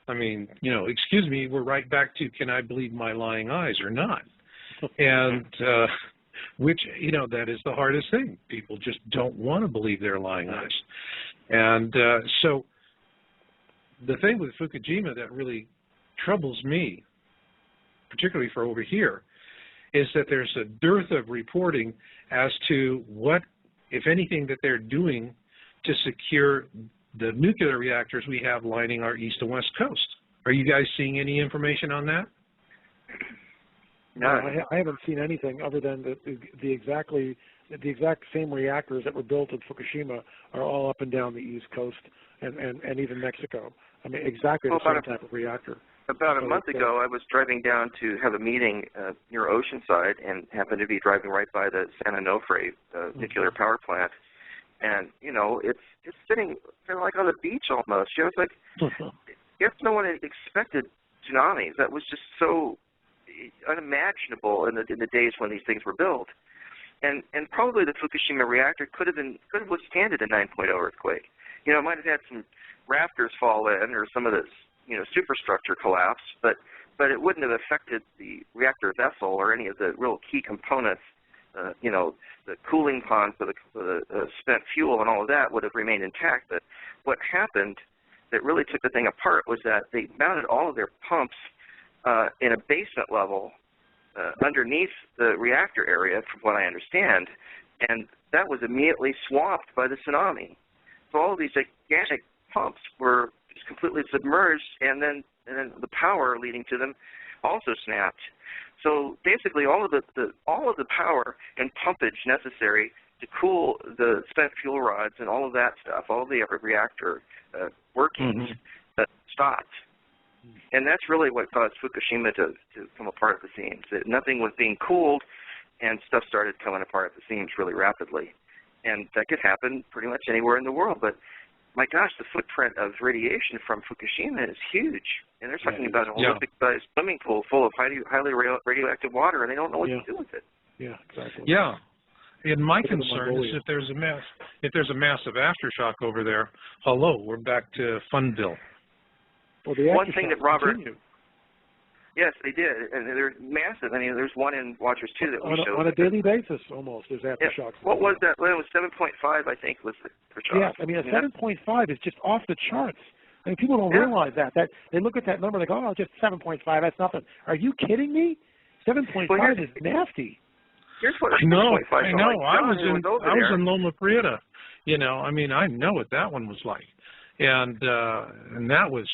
I mean, excuse me, we're right back to can I believe my lying eyes or not? And which, that is the hardest thing. People just don't want to believe their lying eyes. And so the thing with Fukushima that really troubles me, particularly for over here, is that there's a dearth of reporting as to what, if anything, that they're doing to secure the nuclear reactors we have lining our east and west coast. Are you guys seeing any information on that? No, I haven't seen anything other than the exact same reactors that were built in Fukushima are all up and down the east coast and even Mexico. I mean, exactly the same type of reactor. About a month ago, I was driving down to have a meeting near Oceanside and happened to be driving right by the San Onofre nuclear power plant. And, it's sitting kind of like on the beach almost. It's like, I guess no one had expected tsunamis. That was just so unimaginable in the days when these things were built. And probably the Fukushima reactor could have withstanded a 9.0 earthquake. It might have had some rafters fall in or some of the superstructure collapse, but it wouldn't have affected the reactor vessel or any of the real key components. The cooling ponds for the spent fuel and all of that would have remained intact. But what happened that really took the thing apart was that they mounted all of their pumps in a basement level underneath the reactor area, from what I understand, and that was immediately swamped by the tsunami. So all of these gigantic pumps were completely submerged, and then the power leading to them also snapped. So basically, all of the power and pumpage necessary to cool the spent fuel rods and all of that stuff, all of the reactor workings, stopped. And that's really what caused Fukushima to come apart at the seams. That nothing was being cooled, and stuff started coming apart at the seams really rapidly. And that could happen pretty much anywhere in the world. But my gosh, the footprint of radiation from Fukushima is huge. And they're talking about an Olympic-sized swimming pool full of highly radioactive water, and they don't know what to do with it. Yeah, exactly. Yeah. And my concern is if there's a massive aftershock over there, hello, we're back to Funville. Well, the one thing that Robert, continued. Yes, they did, and they're massive. I mean, there's one in Watchers 2 that we showed. On a daily basis, almost, there's aftershocks. Yeah. What was that? Well, it was 7.5, I think, was the shock. Yeah, I mean, a 7.5 is just off the charts. I mean, people don't realize that. They look at that number and they go, oh, just 7.5, that's nothing. Are you kidding me? 7.5 is nasty. Here's what I know. Like. I was in Loma Prieta. You know, I mean, I know what that one was like, and that was.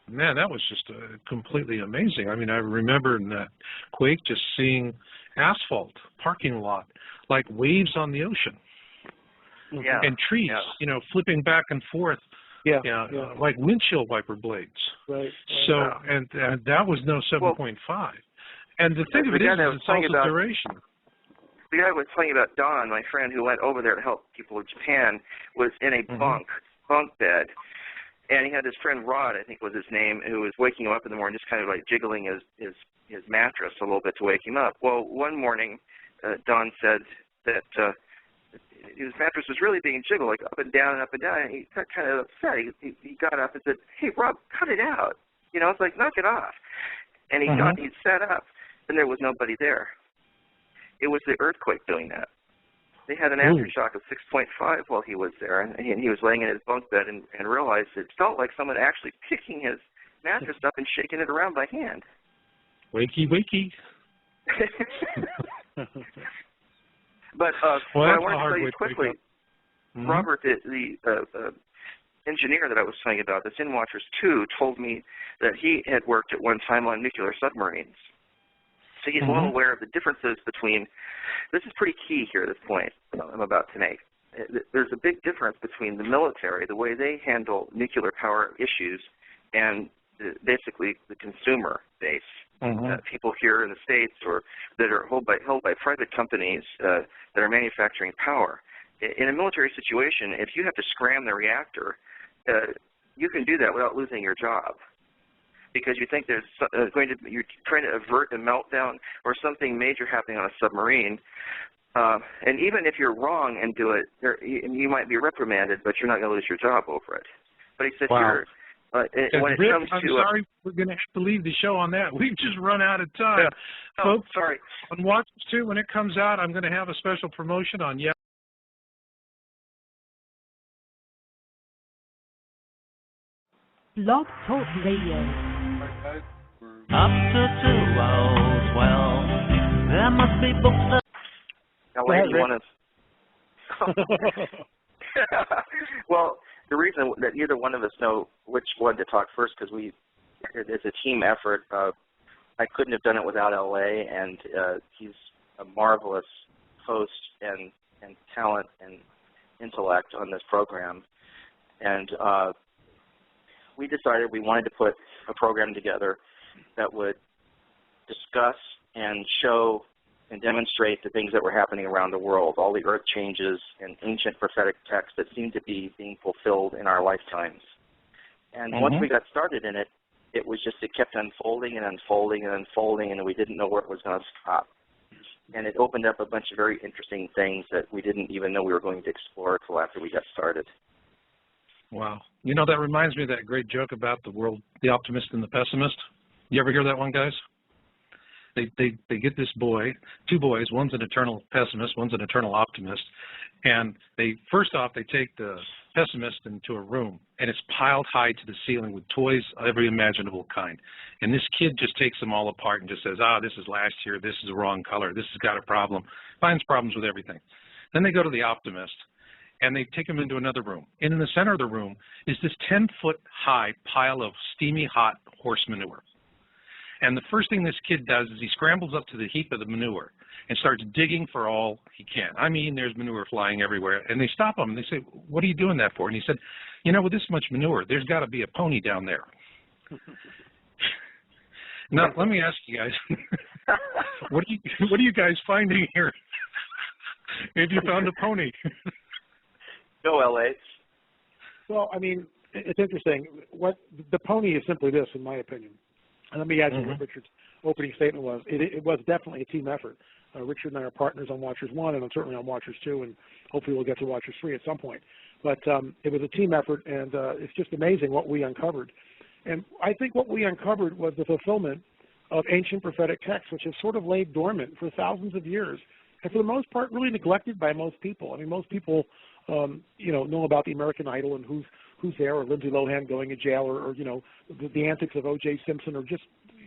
Man, that was just completely amazing. I mean, I remember in that quake just seeing asphalt, parking lot, like waves on the ocean. Yeah. And trees, you know, flipping back and forth, like windshield wiper blades. Right. So, and that was no 7.5. And the thing of it is it's also duration. The guy was telling about Don, my friend who went over there to help people in Japan, was in a bunk bed. And he had his friend Rod, I think was his name, who was waking him up in the morning, just kind of like jiggling his mattress a little bit to wake him up. Well, one morning, Don said that his mattress was really being jiggled, like up and down and up and down. And he got kind of upset. He got up and said, "Hey, Rob, cut it out. You know, it's like, knock it off." And he thought he'd sat up, and there was nobody there. It was the earthquake doing that. They had an aftershock of 6.5 while he was there, and he was laying in his bunk bed and realized it felt like someone actually picking his mattress up and shaking it around by hand. Wakey, wakey. But what I wanted to tell you quickly, Robert, the engineer that I was telling you about, that's in Watchers 2, told me that he had worked at one time on nuclear submarines. So he's well aware of the differences between, this is pretty key here at this point I'm about to make. There's a big difference between the military, the way they handle nuclear power issues, and basically the consumer base. People here in the States or that are held by private companies that are manufacturing power. In a military situation, if you have to scram the reactor, you can do that without losing your job, because you think there's you're trying to avert a meltdown or something major happening on a submarine. And even if you're wrong and do it, you might be reprimanded, but you're not going to lose your job over it. But he said, when it comes to... I'm sorry, we're going to have to leave the show on that. We've just run out of time. Folks, sorry. On Watchers 2, when it comes out, I'm going to have a special promotion on Blog Talk Radio. Up to 2012, there must be books that... Now, lady, you want to... Well, the reason that neither one of us know which one to talk first, because it's a team effort. I couldn't have done it without LA, and he's a marvelous host and talent and intellect on this program. And we decided we wanted to put a program together that would discuss and show and demonstrate the things that were happening around the world, all the earth changes and ancient prophetic texts that seem to be being fulfilled in our lifetimes. And once we got started in it, it kept unfolding and unfolding and unfolding, and we didn't know where it was going to stop. And it opened up a bunch of very interesting things that we didn't even know we were going to explore until after we got started. Wow. You know, that reminds me of that great joke about the optimist and the pessimist. You ever hear that one, guys? They get this boy, two boys, one's an eternal pessimist, one's an eternal optimist, and first off they take the pessimist into a room, and it's piled high to the ceiling with toys of every imaginable kind. And this kid just takes them all apart and just says, this is last year, this is the wrong color, this has got a problem, finds problems with everything. Then they go to the optimist, and they take him into another room. And in the center of the room is this 10-foot high pile of steamy hot horse manure. And the first thing this kid does is he scrambles up to the heap of the manure and starts digging for all he can. I mean, there's manure flying everywhere. And they stop him and they say, what are you doing that for? And he said, you know, with this much manure, there's got to be a pony down there. Now, let me ask you guys, what are you guys finding here? Have you found a pony? No, L.A. Well, I mean, it's interesting. What the pony is simply this, in my opinion. And let me add to what Richard's opening statement was. It was definitely a team effort. Richard and I are partners on Watchers 1, and I'm certainly on Watchers 2, and hopefully we'll get to Watchers 3 at some point. But it was a team effort, and it's just amazing what we uncovered. And I think what we uncovered was the fulfillment of ancient prophetic texts, which have sort of laid dormant for thousands of years, and for the most part, really neglected by most people. I mean, most people, know about the American Idol and who's there, or Lindsay Lohan going to jail, or the antics of O.J. Simpson, or just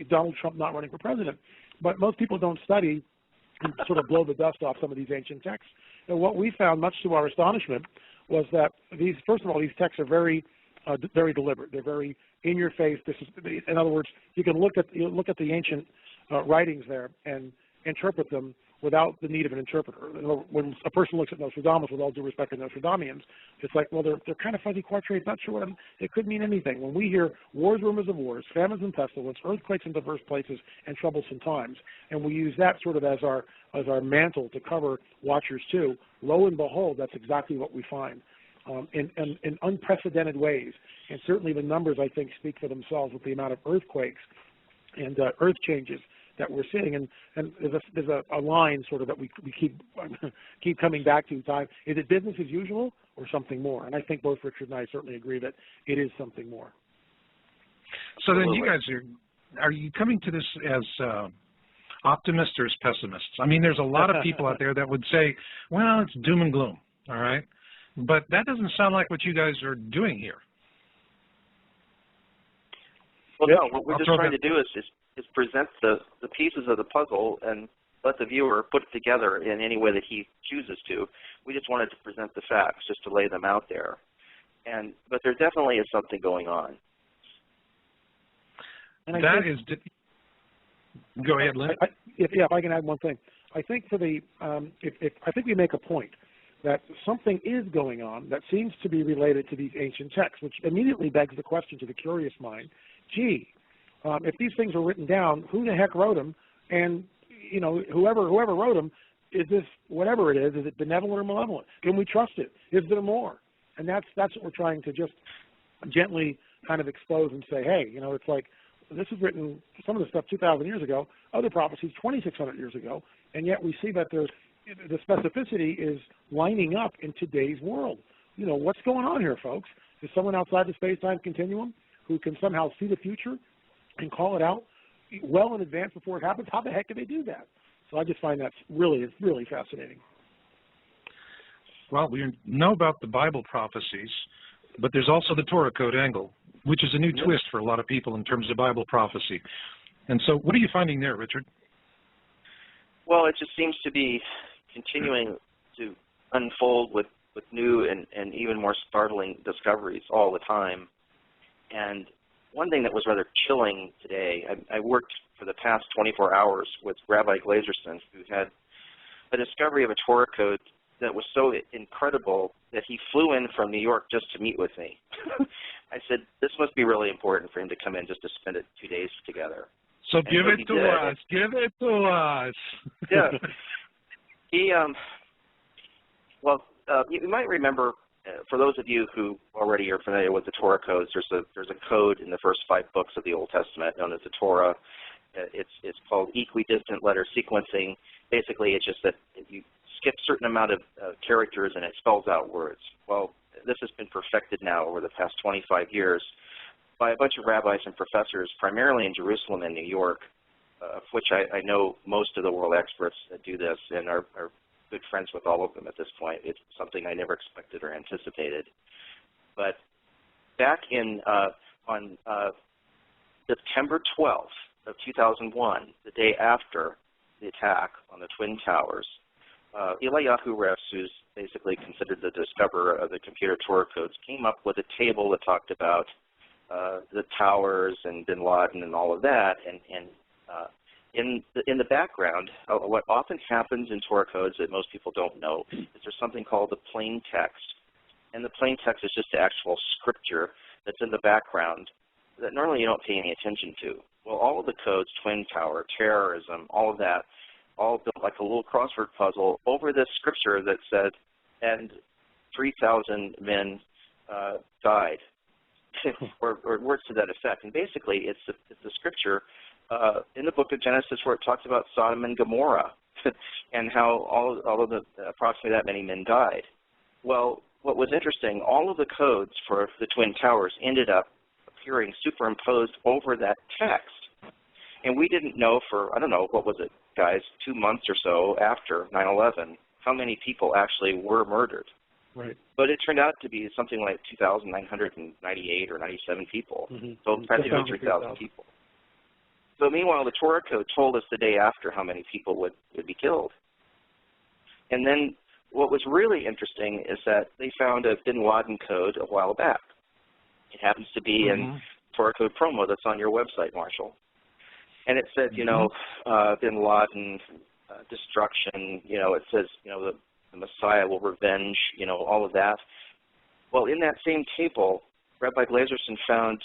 Donald Trump not running for president. But most people don't study and sort of blow the dust off some of these ancient texts. And what we found, much to our astonishment, was that first of all, these texts are very deliberate. They're very in your face. In other words, you can look at the ancient writings there and interpret them without the need of an interpreter. When a person looks at Nostradamus, with all due respect to Nostradamians, it's like, well, they're kind of fuzzy quatrains, not sure it could mean anything. When we hear wars, rumors of wars, famines and pestilence, earthquakes in diverse places, and troublesome times, and we use that sort of as our mantle to cover Watchers 2, lo and behold, that's exactly what we find. In unprecedented ways. And certainly the numbers, I think, speak for themselves with the amount of earthquakes and earth changes that we're seeing. And there's a line sort of that we keep coming back to time. Is it business as usual or something more? And I think both Richard and I certainly agree that it is something more. So then you guys are you coming to this as optimists or as pessimists? I mean, there's a lot of people out there that would say, well, it's doom and gloom, all right? But that doesn't sound like what you guys are doing here. Well, no, what we're just trying to do is present the pieces of the puzzle and let the viewer put it together in any way that he chooses to. We just wanted to present the facts, just to lay them out there. But there definitely is something going on. And go ahead, Lynn. If I can add one thing. I think I think we make a point that something is going on that seems to be related to these ancient texts, which immediately begs the question to the curious mind, gee, if these things are written down, who the heck wrote them? And, whoever wrote them, is this, whatever it is it benevolent or malevolent? Can we trust it? Is there more? And that's what we're trying to just gently kind of expose and say, hey, it's like, this was written, some of the stuff 2,000 years ago, other prophecies 2,600 years ago, and yet we see that the specificity is lining up in today's world. What's going on here, folks? Is someone outside the space-time continuum who can somehow see the future and call it out well in advance before it happens? How the heck do they do that? So I just find that's really fascinating. Well, we know about the Bible prophecies, but there's also the Torah code angle, which is a new twist for a lot of people in terms of Bible prophecy. And so what are you finding there, Richard? Well, it just seems to be continuing to unfold with new and even more startling discoveries all the time. And one thing that was rather chilling today, I worked for the past 24 hours with Rabbi Glazerson, who had a discovery of a Torah code that was so incredible that he flew in from New York just to meet with me. I said, this must be really important for him to come in just to spend 2 days together. So give it to us. Give it to us. Yeah. You might remember, for those of you who already are familiar with the Torah codes, there's a code in the first 5 books of the Old Testament known as the Torah. It's called equidistant letter sequencing. Basically, it's just that you skip a certain amount of characters and it spells out words. Well, this has been perfected now over the past 25 years by a bunch of rabbis and professors, primarily in Jerusalem and New York, of which I know most of the world experts that do this and are good friends with all of them at this point. It's something I never expected or anticipated. But back on September 12th of 2001, the day after the attack on the Twin Towers, Eliyahu Refs, who's basically considered the discoverer of the computer Torah codes, came up with a table that talked about the towers and bin Laden and all of that, and In the background, what often happens in Torah codes that most people don't know is there's something called the plain text. And the plain text is just the actual scripture that's in the background that normally you don't pay any attention to. Well, all of the codes, Twin Tower, terrorism, all of that, all built like a little crossword puzzle over this scripture that said, and 3,000 men died, or words to that effect. And basically, it's the scripture in the book of Genesis where it talks about Sodom and Gomorrah and how all of the approximately that many men died. Well, what was interesting, all of the codes for the Twin Towers ended up appearing superimposed over that text. And we didn't know for, I don't know, what was it, guys, 2 months or so after 9/11, how many people actually were murdered. Right. But it turned out to be something like 2,998 or 97 people. Mm-hmm. So practically 3,000 people. So meanwhile, the Torah code told us the day after how many people would be killed. And then what was really interesting is that they found a Bin Laden code a while back. It happens to be in Torah code promo that's on your website, Marshall. And it said, you know, Bin Laden, destruction, you know, it says, you know, the Messiah will revenge, you know, all of that. Well, in that same table, Rabbi Glazerson found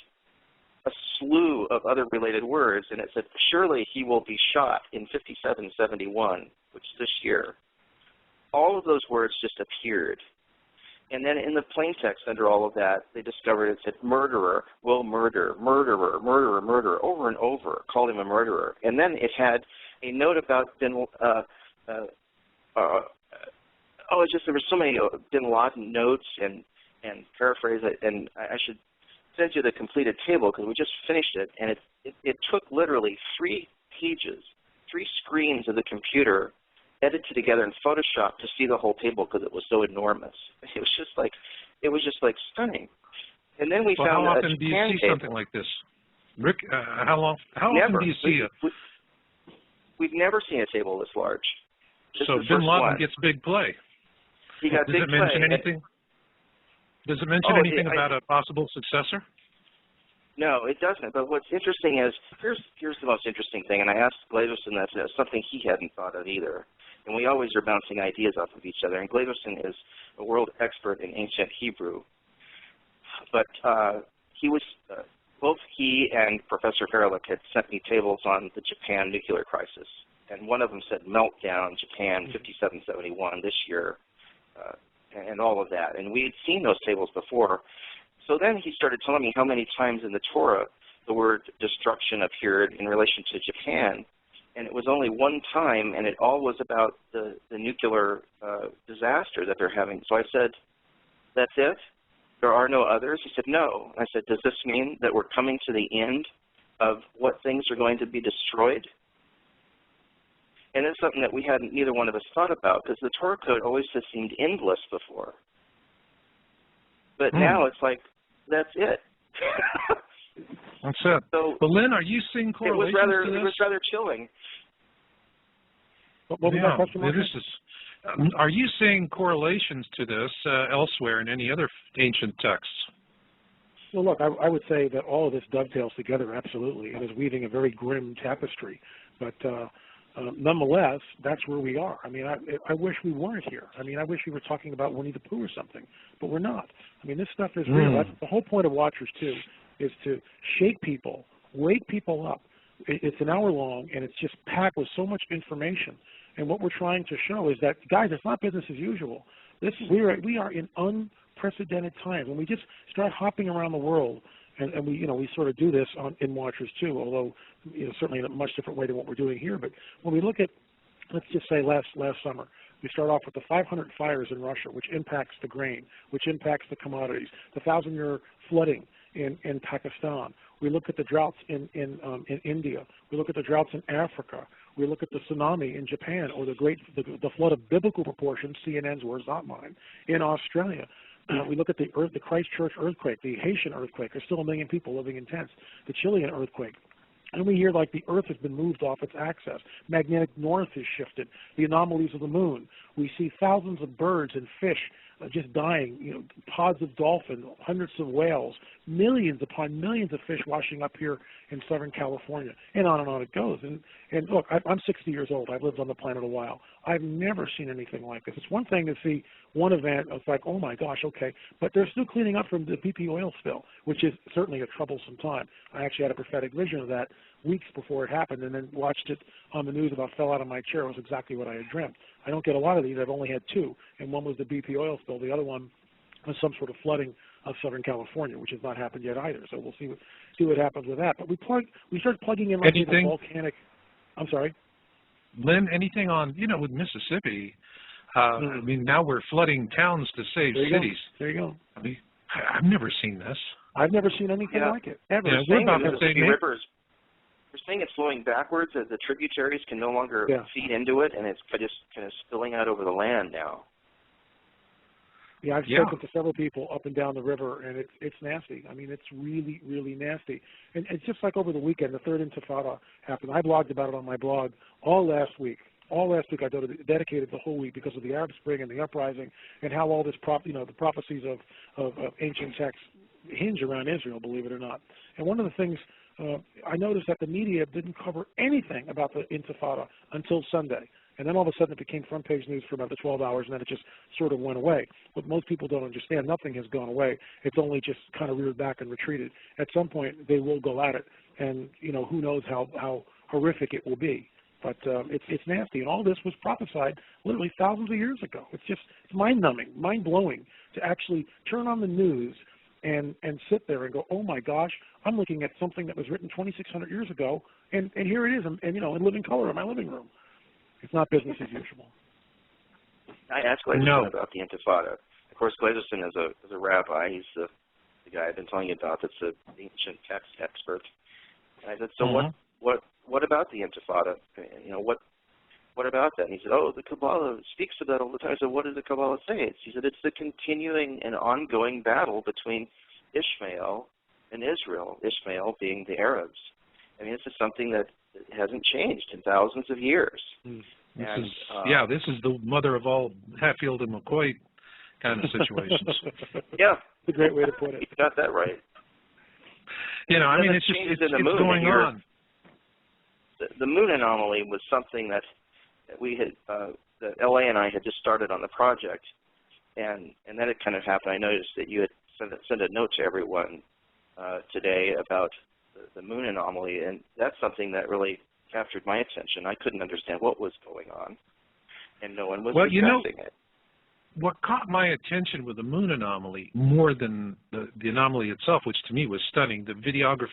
a slew of other related words, and it said, surely he will be shot in 5771, which is this year. All of those words just appeared. And then in the plain text under all of that, they discovered it said, murderer will murder, murderer, murderer, murderer, over and over, called him a murderer. And then it had a note about it's just there were so many Bin Laden notes and paraphrase it, and I should send you the completed table because we just finished it, and it took literally 3 pages, 3 screens of the computer edited together in Photoshop to see the whole table because it was so enormous. It was just like stunning. And then we found how often do you see table. something like this, Rick? How often do you see it? We've never seen a table this large. So Bin Laden gets big play. He got Does big it mention play. anything? Does it mention anything about a possible successor? No, it doesn't. But what's interesting is, here's the most interesting thing, and I asked Glazerson that something he hadn't thought of either. And we always are bouncing ideas off of each other. And Glazerson is a world expert in ancient Hebrew. But both he and Professor Herlick had sent me tables on the Japan nuclear crisis. And one of them said meltdown, Japan, 5771 this year, and all of that. And we had seen those tables before. So then he started telling me how many times in the Torah the word destruction appeared in relation to Japan. And it was only one time, and it all was about the nuclear disaster that they're having. So I said, that's it? There are no others? He said, no. I said, does this mean that we're coming to the end of what things are going to be destroyed? And it's something that we hadn't, neither one of us thought about, because the Torah code always just seemed endless before. But now it's like, that's it. That's it. So but Lynn, are you seeing correlations to this? It was rather chilling. What was that question? Are you seeing correlations to this elsewhere in any other ancient texts? Well, look, I would say that all of this dovetails together absolutely and is weaving a very grim tapestry. But nonetheless, that's where we are. I mean, I wish we weren't here. I mean, I wish we were talking about Winnie the Pooh or something, but we're not. I mean, this stuff is real. That's the whole point of Watchers 2, is to shake people, wake people up. It's an hour long, and it's just packed with so much information. And what we're trying to show is that, guys, it's not business as usual. We are in unprecedented times. When we just start hopping around the world, and we sort of do this in Watchers 2, although certainly in a much different way than what we're doing here. But when we look at, let's just say last summer, we start off with the 500 fires in Russia, which impacts the grain, which impacts the commodities, the 1,000-year flooding in Pakistan. We look at the droughts in India. We look at the droughts in Africa. We look at the tsunami in Japan, or the flood of biblical proportions, CNN's words, not mine, in Australia. We look at the Christchurch earthquake, the Haitian earthquake. There's still 1 million people living in tents. The Chilean earthquake. And we hear like the Earth has been moved off its axis. Magnetic north has shifted. The anomalies of the moon. We see thousands of birds and fish just dying. You know, pods of dolphins, hundreds of whales, millions upon millions of fish washing up here in Southern California, and on it goes. And look, I'm 60 years old. I've lived on the planet a while. I've never seen anything like this. It's one thing to see one event. It's like, oh my gosh, okay, but they're still cleaning up from the BP oil spill, which is certainly a troublesome time. I actually had a prophetic vision of that weeks before it happened, and then watched it on the news. About fell out of my chair. It was exactly what I had dreamt. I don't get a lot of these. I've only had two, and one was the BP oil spill. The other one was some sort of flooding of Southern California, which has not happened yet either. So we'll see what happens with that. But we start plugging in like the volcanic. I'm sorry, Lynn. Anything on with Mississippi? I mean, now we're flooding towns to save cities. There you go. I mean, I've never seen this. I've never seen anything like it ever. Yeah, we're about to say rivers. We're seeing it flowing backwards as the tributaries can no longer feed into it, and it's just kind of spilling out over the land now. Yeah, I've spoken to several people up and down the river, and it's nasty. I mean, it's really, really nasty. And it's just like over the weekend, the third Intifada happened. I blogged about it on my blog all last week. All last week I dedicated the whole week because of the Arab Spring and the uprising and how all this, the prophecies of ancient texts hinge around Israel, believe it or not. And one of the things I noticed that the media didn't cover anything about the Intifada until Sunday. And then all of a sudden it became front page news for about the 12 hours, and then it just sort of went away. What most people don't understand, nothing has gone away. It's only just kind of reared back and retreated. At some point they will go at it, and who knows how horrific it will be. But it's nasty, and all this was prophesied literally thousands of years ago. It's mind-numbing, mind-blowing to actually turn on the news and sit there and go, oh my gosh, I'm looking at something that was written 2,600 years ago, and here it is, and in living color in my living room. It's not business as usual. I asked Glazerson about the Intifada. Of course, Glazerson is a rabbi. He's the guy I've been telling you about that's an ancient text expert. And I said, so what about the Intifada? What about that? And he said, oh, the Kabbalah speaks of that all the time. I said, what does the Kabbalah say? He said, it's the continuing and ongoing battle between Ishmael and Israel, Ishmael being the Arabs. I mean, this is something that hasn't changed in thousands of years. This is the mother of all Hatfield and McCoy kind of situations. Yeah. It's a great way to put it. You got that right. I mean, it's going on. The moon anomaly was something that we had, that LA and I had just started on the project, and then it kind of happened. I noticed that you had sent a note to everyone today about the moon anomaly, and that's something that really captured my attention. I couldn't understand what was going on, and no one was discussing it. What caught my attention with the moon anomaly more than the anomaly itself, which to me was stunning, the videography